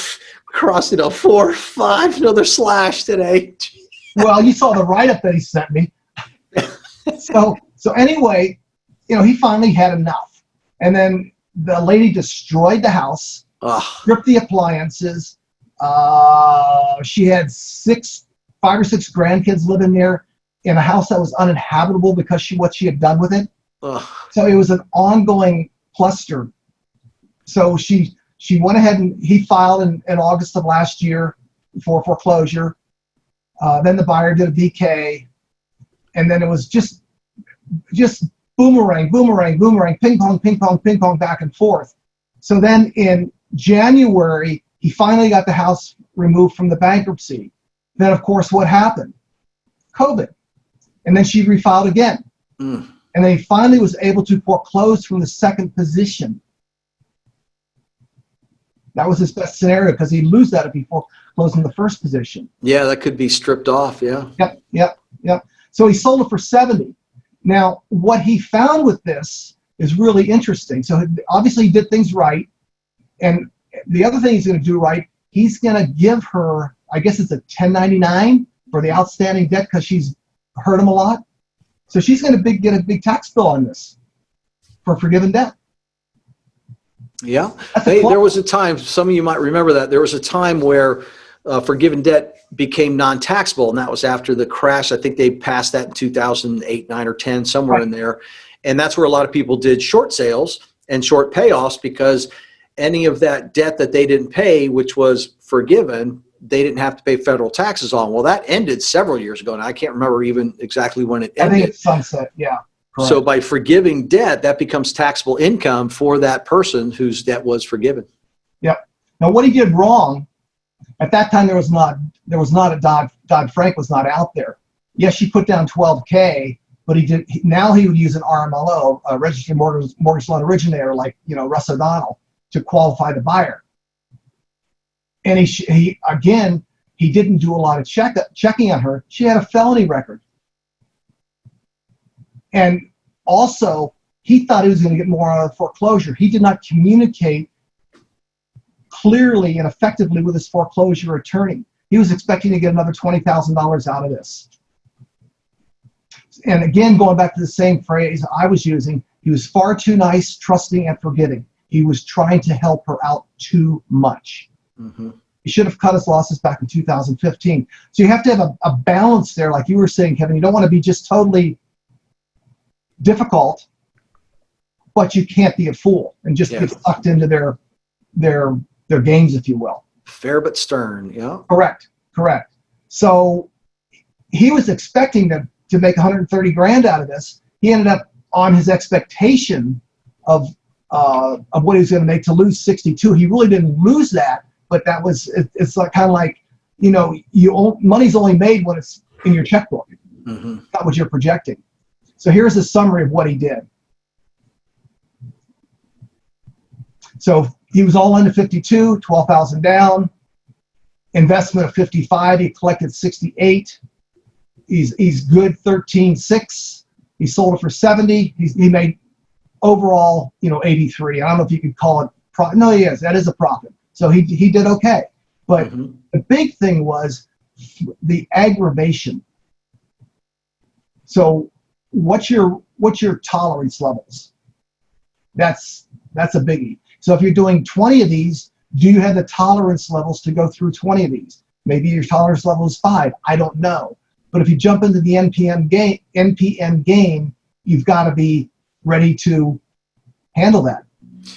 Speaker 2: crossed 4, 5, another slash today.
Speaker 1: Well, you saw the write-up that he sent me. So anyway, he finally had enough. And then the lady destroyed the house, stripped the appliances. She had 5 or 6 grandkids living there in a house that was uninhabitable because what she had done with it. So it was an ongoing cluster. So she went ahead and he filed in August of last year for foreclosure. Then the buyer did a VK, and then it was just boomerang, ping pong, back and forth. So then in January, he finally got the house removed from the bankruptcy. Then, of course, what happened? COVID. And then she refiled again. And then he finally was able to foreclose from the second position. That was his best scenario because he'd lose that if he foreclosed in the first position.
Speaker 2: Yeah, that could be stripped off, yeah.
Speaker 1: Yep. So he sold it for 70. Now, what he found with this is really interesting. So obviously he did things right. And the other thing he's going to do right, he's going to give her, I guess it's a 1099 for the outstanding debt because she's hurt him a lot. So she's going to get a big tax bill on this for forgiven debt.
Speaker 2: Yeah. There was a time, some of you might remember that, there was a time where forgiven debt became non-taxable, and that was after the crash. I think they passed that in 2008, 9, or 10, somewhere in there. And that's where a lot of people did short sales and short payoffs because any of that debt that they didn't pay, which was forgiven, they didn't have to pay federal taxes on. Well, that ended several years ago, and I can't remember even exactly when it ended.
Speaker 1: I think it's sunset, yeah. Correct.
Speaker 2: So by forgiving debt, that becomes taxable income for that person whose debt was forgiven.
Speaker 1: Yep. Now, what he did wrong, at that time there was not a Dodd-Frank was not out there. Yes, she put down $12K, but now he would use an RMLO, a registered mortgage loan originator, like Russ O'Donnell, to qualify the buyer. And he didn't do a lot of checking on her. She had a felony record. And also, he thought he was going to get more out of the foreclosure. He did not communicate clearly and effectively with his foreclosure attorney. He was expecting to get another $20,000 out of this. And again, going back to the same phrase I was using, he was far too nice, trusting, and forgiving. He was trying to help her out too much. Mm-hmm. He should have cut his losses back in 2015. So you have to have a balance there, like you were saying, Kevin. You don't want to be just totally difficult, but you can't be a fool and just get sucked into their games, if you will.
Speaker 2: Fair but stern, yeah.
Speaker 1: Correct. So he was expecting to make 130 grand out of this. He ended up on his expectation of what he was going to make to lose 62. He really didn't lose that, but it's like kind of like, money's only made when it's in your checkbook, not what you're projecting. So here's a summary of what he did. So he was all into 52, 12,000 down, investment of 55. He collected 68. He's good 13.6. He sold it for 70. He made overall, 83. I don't know if you could call it profit. No, yes, that is a profit. So he did okay. But the big thing was the aggravation. So what's your tolerance levels? That's a biggie. So if you're doing 20 of these, do you have the tolerance levels to go through 20 of these? Maybe your tolerance level is 5. I don't know. But if you jump into the NPN game, you've got to be ready to handle that.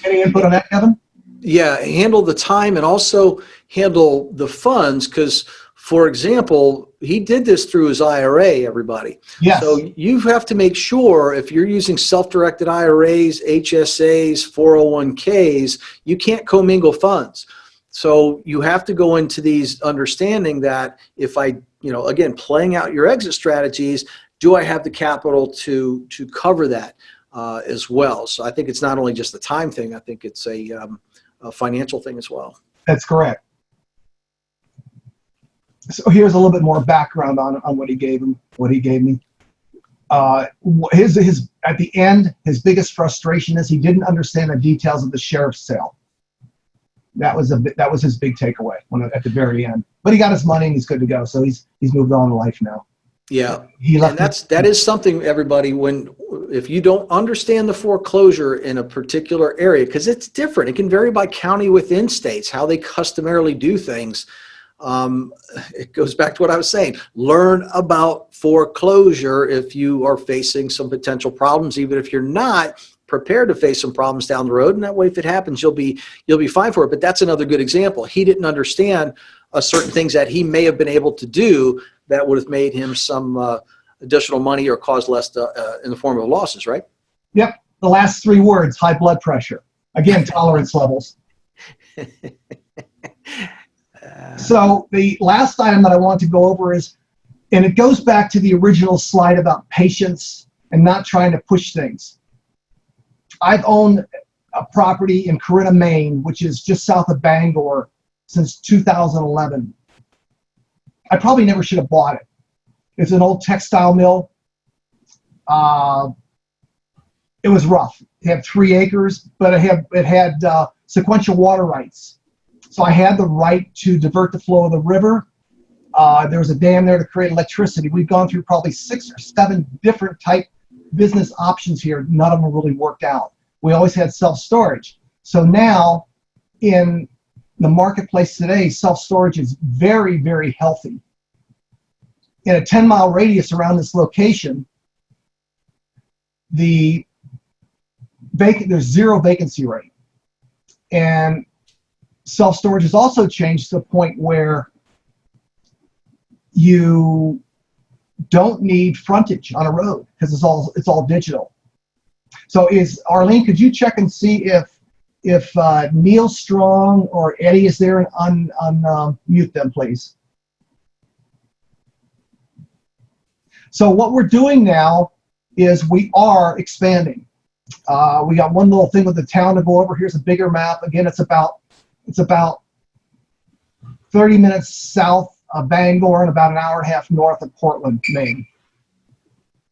Speaker 1: Any input on that, Kevin?
Speaker 2: Yeah, handle the time and also handle the funds because, for example, he did this through his IRA, everybody.
Speaker 1: Yes.
Speaker 2: So you have to make sure if you're using self-directed IRAs, HSAs, 401ks, you can't commingle funds. So you have to go into these understanding that if again, playing out your exit strategies, do I have the capital to cover that as well? So I think it's not only just a time thing, I think it's a financial thing as well.
Speaker 1: That's correct. So here's a little bit more background on what he gave me. His at the end, his biggest frustration is he didn't understand the details of the sheriff's sale. That was his big takeaway at the very end. But he got his money and he's good to go. So he's moved on in life now.
Speaker 2: Yeah,
Speaker 1: He left.
Speaker 2: and that is something, everybody, if you don't understand the foreclosure in a particular area, because it's different, it can vary by county within states, how they customarily do things. It goes back to what I was saying. Learn about foreclosure if you are facing some potential problems, even if you're not prepared to face some problems down the road. And that way, if it happens, you'll be fine for it. But that's another good example. He didn't understand certain things that he may have been able to do that would have made him some additional money or caused less in the form of losses, right?
Speaker 1: Yep. The last 3 words: high blood pressure. Again, tolerance levels. So the last item that I want to go over is, and it goes back to the original slide about patience and not trying to push things. I've owned a property in Corinna, Maine, which is just south of Bangor, since 2011. I probably never should have bought it. It's an old textile mill. It was rough. It had 3 acres, but it had sequential water rights. So I had the right to divert the flow of the river. There was a dam there to create electricity. We've gone through probably 6 or 7 different type business options here. None of them really worked out. We always had self-storage. So now in the marketplace today, self-storage is very, very healthy. In a 10-mile radius around this location, there's 0 vacancy rate. And self-storage has also changed to the point where you don't need frontage on a road because it's all digital. So Arlene, could you check and see if Neil Strong or Eddie is there, and unmute them, please. So what we're doing now is we are expanding. We got one little thing with the town to go over. Here's a bigger map. Again, it's about 30 minutes south of Bangor and about an hour and a half north of Portland, Maine.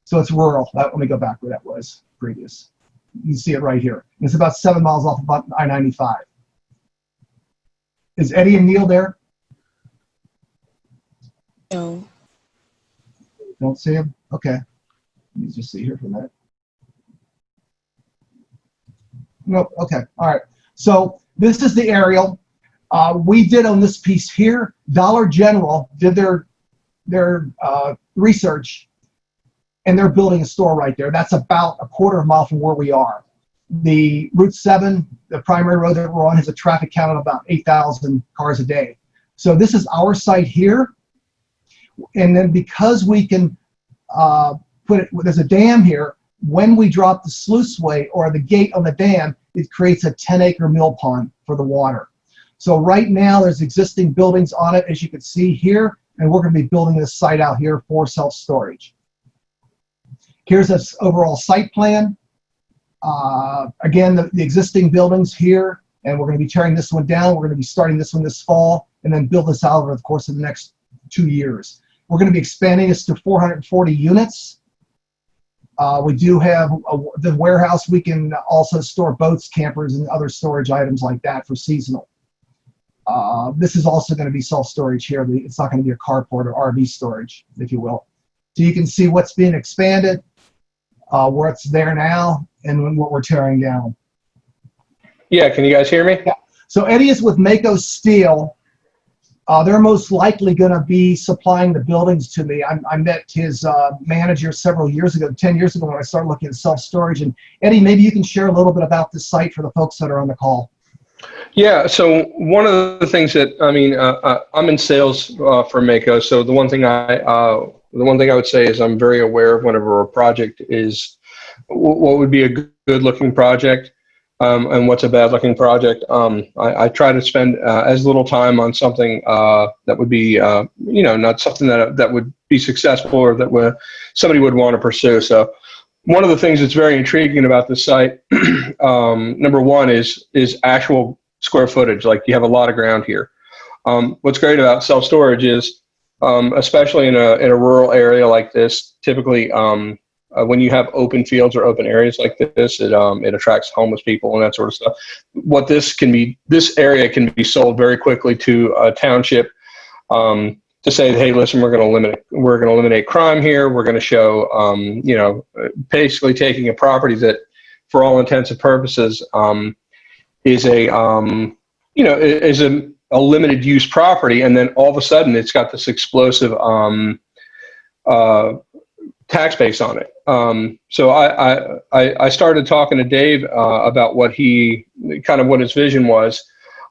Speaker 1: So it's rural. Let me go back where that was previous. You see it right here. It's about 7 miles off of I-95. Is Eddie and Neil there?
Speaker 3: No.
Speaker 1: Don't see him? Okay. Let me just see here for a minute. Nope. Okay. All right. So this is the aerial. We did on this piece here. Dollar General did their research, and they're building a store right there. That's about a quarter of a mile from where we are. The Route 7, the primary road that we're on, has a traffic count of about 8,000 cars a day. So this is our site here. And then because we can there's a dam here, when we drop the sluiceway or the gate on the dam, it creates a 10-acre mill pond for the water. So right now there's existing buildings on it, as you can see here, and we're going to be building this site out here for self-storage. Here's this overall site plan. Again, the existing buildings here, and we're going to be tearing this one down. We're going to be starting this one this fall, and then build this out over the course of the next 2 years. We're going to be expanding this to 440 units. We do have the warehouse. We can also store boats, campers, and other storage items like that for seasonal. This is also going to be self-storage here. It's not going to be a carport or RV storage, if you will. So you can see what's being expanded, where it's there now, and what we're tearing down.
Speaker 4: Yeah, can you guys hear me?
Speaker 1: Yeah. So Eddie is with Mako Steel. They're most likely going to be supplying the buildings to me. I met his manager several years ago, 10 years ago, when I started looking at self-storage. And Eddie, maybe you can share a little bit about this site for the folks that are on the call.
Speaker 4: Yeah, so one of the things that, I'm in sales for Mako. So the one thing I would say is I'm very aware of whenever a project is, what would be a good looking project. And what's a bad looking project. I try to spend as little time on something that would be, not something that would be successful or that somebody would want to pursue. So one of the things that's very intriguing about this site, number one, is actual square footage. Like, you have a lot of ground here. What's great about self-storage is, especially in a rural area like this, typically when you have open fields or open areas like this, it attracts homeless people and that sort of stuff. This area can be sold very quickly to a township to say, hey, listen, we're going to eliminate crime here. We're going to show, basically taking a property that, for all intents and purposes, is a limited use property, and then all of a sudden it's got this explosive tax base on it. So I started talking to Dave about what his vision was.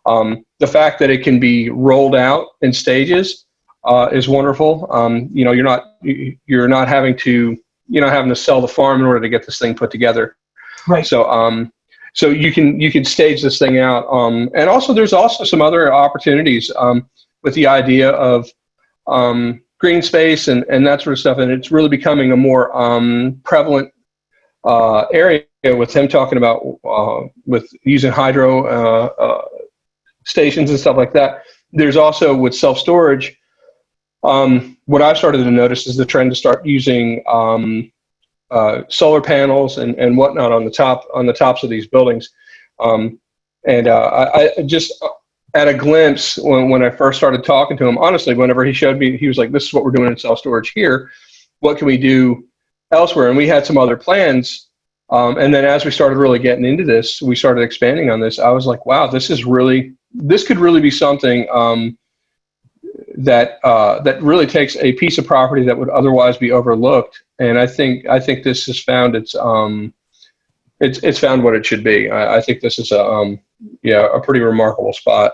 Speaker 4: The fact that it can be rolled out in stages is wonderful. You're not having to sell the farm in order to get this thing put together.
Speaker 1: Right.
Speaker 4: So you can stage this thing out. And also there's also some other opportunities with the idea of green space and that sort of stuff. And it's really becoming a more prevalent area, with him talking about with using hydro stations and stuff like that. There's also, with self-storage, what I've started to notice is the trend to start using solar panels and whatnot on the tops of these buildings. I just, at a glimpse, when I first started talking to him, honestly, whenever he showed me, he was like, this is what we're doing in self-storage here. What can we do elsewhere? And we had some other plans. And then as we started really getting into this, we started expanding on this. I was like, wow, this could really be something that really takes a piece of property that would otherwise be overlooked. And I think this has found it's found what it should be. I think this is a pretty remarkable spot.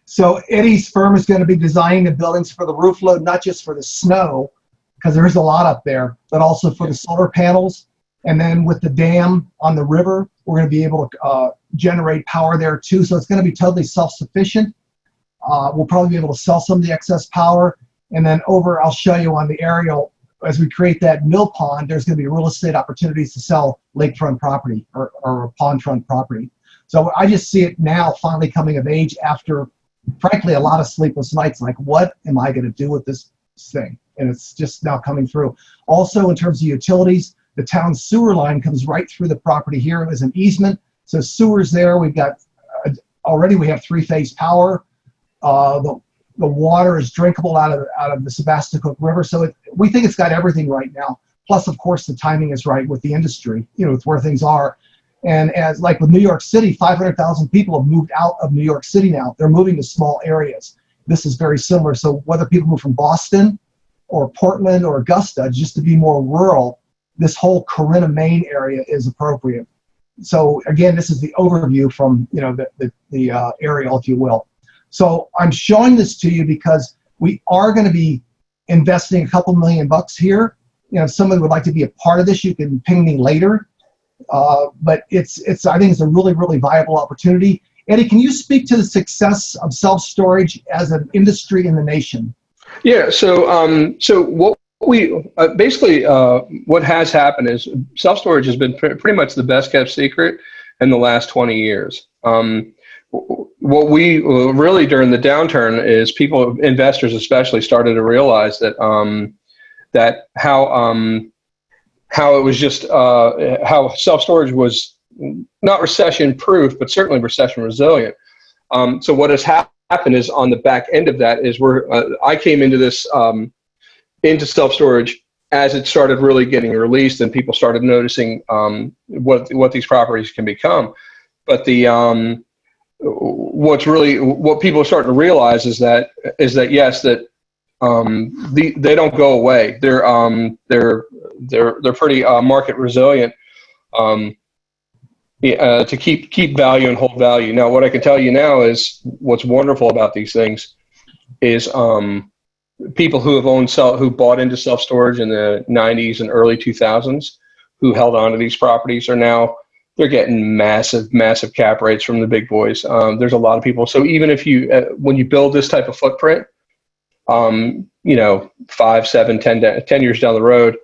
Speaker 1: So Eddie's firm is going to be designing the buildings for the roof load, not just for the snow, because there's a lot up there, but also for the solar panels. And then with the dam on the river, we're going to be able to generate power there too. So it's going to be totally self-sufficient. We'll probably be able to sell some of the excess power. And then I'll show you on the aerial, as we create that mill pond, there's going to be real estate opportunities to sell lakefront property or pondfront property. So I just see it now finally coming of age after, frankly, a lot of sleepless nights. Like, what am I going to do with this thing? And it's just now coming through. Also, in terms of utilities, the town sewer line comes right through the property here as an easement. So sewers there, we've got, already we have 3-phase power. The water is drinkable out of the Sebasticook River. So we think it's got everything right now. Plus, of course, the timing is right with the industry, with where things are. And as like with New York City, 500,000 people have moved out of New York City now. They're moving to small areas. This is very similar. So whether people move from Boston or Portland or Augusta, just to be more rural, this whole Corinna, Maine area is appropriate. So again, this is the overview from the aerial, if you will. So I'm showing this to you because we are going to be investing a couple $1 million here. If somebody would like to be a part of this, you can ping me later. But I think it's a really, really viable opportunity. Eddie, can you speak to the success of self-storage as an industry in the nation?
Speaker 4: Yeah. So what we basically what has happened is self-storage has been pretty much the best kept secret in the last 20 years. What we really, during the downturn, is investors especially, started to realize that how it was just how self-storage was not recession proof, but certainly recession resilient. So what has happened is, on the back end of that is I came into this into self-storage as it started really getting released, and people started noticing what these properties can become. But what people are starting to realize is that yes, that they don't go away. They're pretty market resilient to keep value and hold value. Now, what I can tell you now is what's wonderful about these things is people who bought into self-storage in the 90s and early 2000s, who held on to these properties, they're getting massive cap rates from the big boys. There's a lot of people. So even if when you build this type of footprint, 5, 7, 10 years down the road,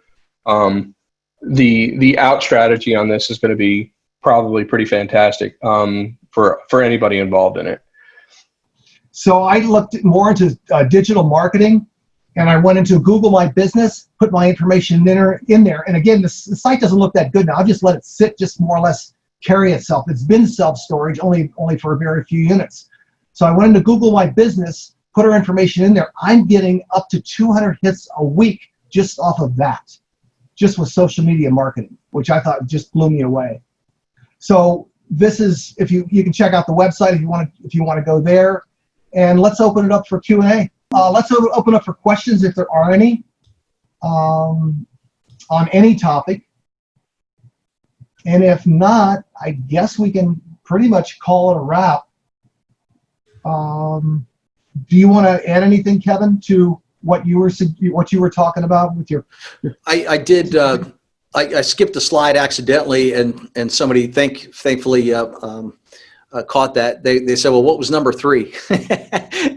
Speaker 4: the out strategy on this is going to be probably pretty fantastic for anybody involved in it.
Speaker 1: So I looked more into digital marketing, and I went into Google My Business, put my information in there. And again, the site doesn't look that good now. I've just let it sit, just more or less carry itself. It's been self-storage only for a very few units. So I went into Google My Business, put our information in there. I'm getting up to 200 hits a week just off of that, just with social media marketing, which I thought just blew me away. So this is, if you can check out the website if you want to go there, and let's open it up for Q&A. Let's open up for questions if there are any on any topic. And if not, I guess we can pretty much call it a wrap. Do you want to add anything, Kevin, to what you were talking about with your?
Speaker 2: I did. I skipped a slide accidentally, and somebody thankfully caught that. They said, well, what was number 3?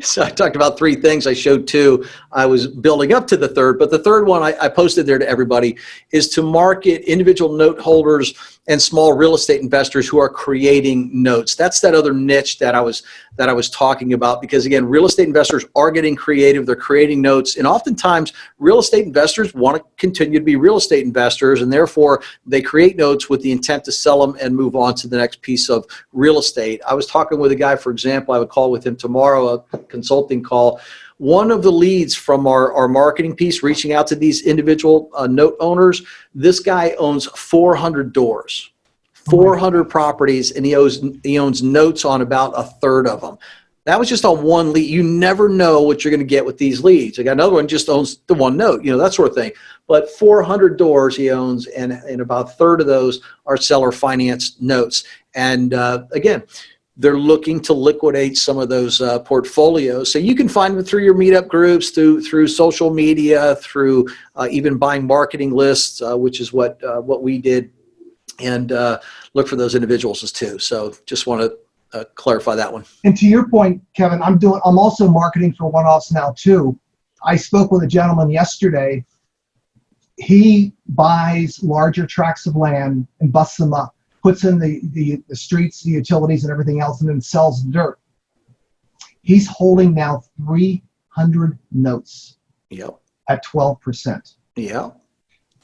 Speaker 2: So I talked about 3 things. I showed 2. I was building up to the third, but the third one I posted there to everybody is to market individual note holders and small real estate investors who are creating notes. That's that other niche that I was talking about, because again, real estate investors are getting creative. They're creating notes, and oftentimes real estate investors want to continue to be real estate investors, and therefore they create notes with the intent to sell them and move on to the next piece of real estate. I was talking with a guy, for example, I would call with him tomorrow, a consulting call. One of the leads from our marketing piece, reaching out to these individual note owners, this guy owns 400 doors, 400 properties, and he owns notes on about a third of them. That was just on one lead. You never know what you're going to get with these leads. I got another one just owns the one note, that sort of thing. But 400 doors he owns, and about a third of those are seller financed notes. And again, they're looking to liquidate some of those portfolios. So you can find them through your meetup groups, through social media, through even buying marketing lists, which is what we did, and look for those individuals as too. So just want to clarify that one.
Speaker 1: And to your point, Kevin, I'm also marketing for one-offs now too. I spoke with a gentleman yesterday. He buys larger tracts of land and busts them up, puts in the streets, the utilities, and everything else, and then sells the dirt. He's holding now 300 notes.
Speaker 2: Yep.
Speaker 1: At 12%.
Speaker 2: Yeah.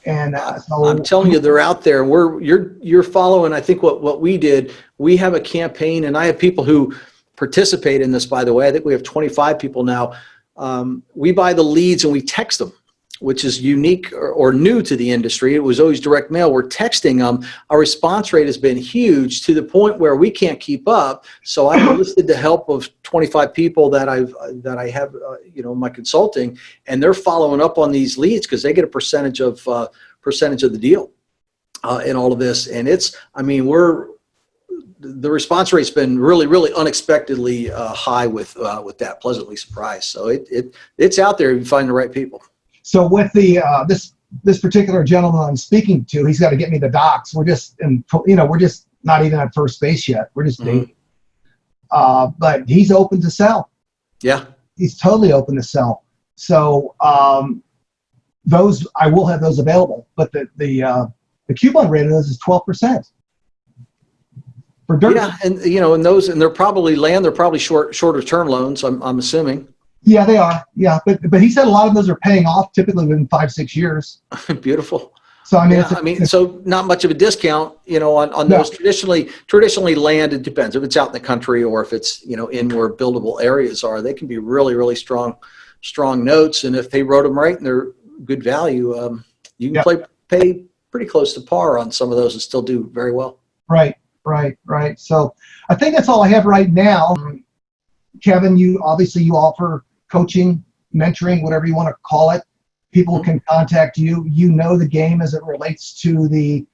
Speaker 1: And so
Speaker 2: I'm telling you, they're out there. You're following. I think what we did. We have a campaign, and I have people who participate in this. By the way, I think we have 25 people now. We buy the leads and we text them, which is unique or new to the industry. It was always direct mail. We're texting them. Our response rate has been huge to the point where we can't keep up. So I enlisted the help of 25 people that I have, my consulting, and they're following up on these leads because they get a percentage of the deal in all of this. And the response rate's been really, really unexpectedly high with that. Pleasantly surprised. So it's out there if you find the right people.
Speaker 1: So with the this particular gentleman I'm speaking to, he's got to get me the docs. We're just we're just not even at first base yet. We're just dating. But he's open to sell. Yeah, he's totally open to sell. So those I will have those available. But the coupon rate of those is 12%. For dirt.
Speaker 2: Yeah, and they're probably land. They're probably shorter term loans. I'm assuming.
Speaker 1: Yeah, they are. Yeah, but he said a lot of those are paying off typically within 5-6 years.
Speaker 2: Beautiful.
Speaker 1: So I mean,
Speaker 2: so not much of a discount, on those traditionally land. It depends if it's out in the country or if it's in where buildable areas are. They can be really, really strong notes, and if they wrote them right and they're good value, you can pay pretty close to par on some of those and still do very well.
Speaker 1: Right. So I think that's all I have right now. Kevin, you offer coaching, mentoring, whatever you want to call it. People can contact you. You know the game as it relates to the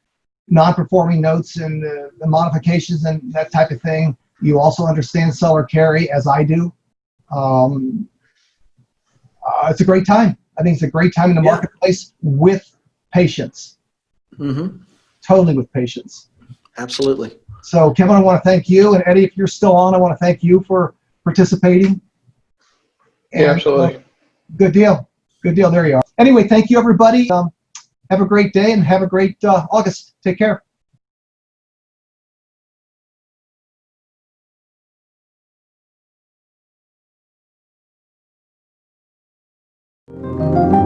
Speaker 1: non-performing notes and the modifications and that type of thing. You also understand seller carry, as I do. It's a great time. I think it's a great time in the marketplace with patience. Mm-hmm. Totally with patience.
Speaker 2: Absolutely.
Speaker 1: So, Kevin, I want to thank you. And Eddie, if you're still on, I want to thank you for participating. And,
Speaker 4: yeah, absolutely.
Speaker 1: Good deal. There you are. Anyway, thank you, everybody. Have a great day and have a great August. Take care. you.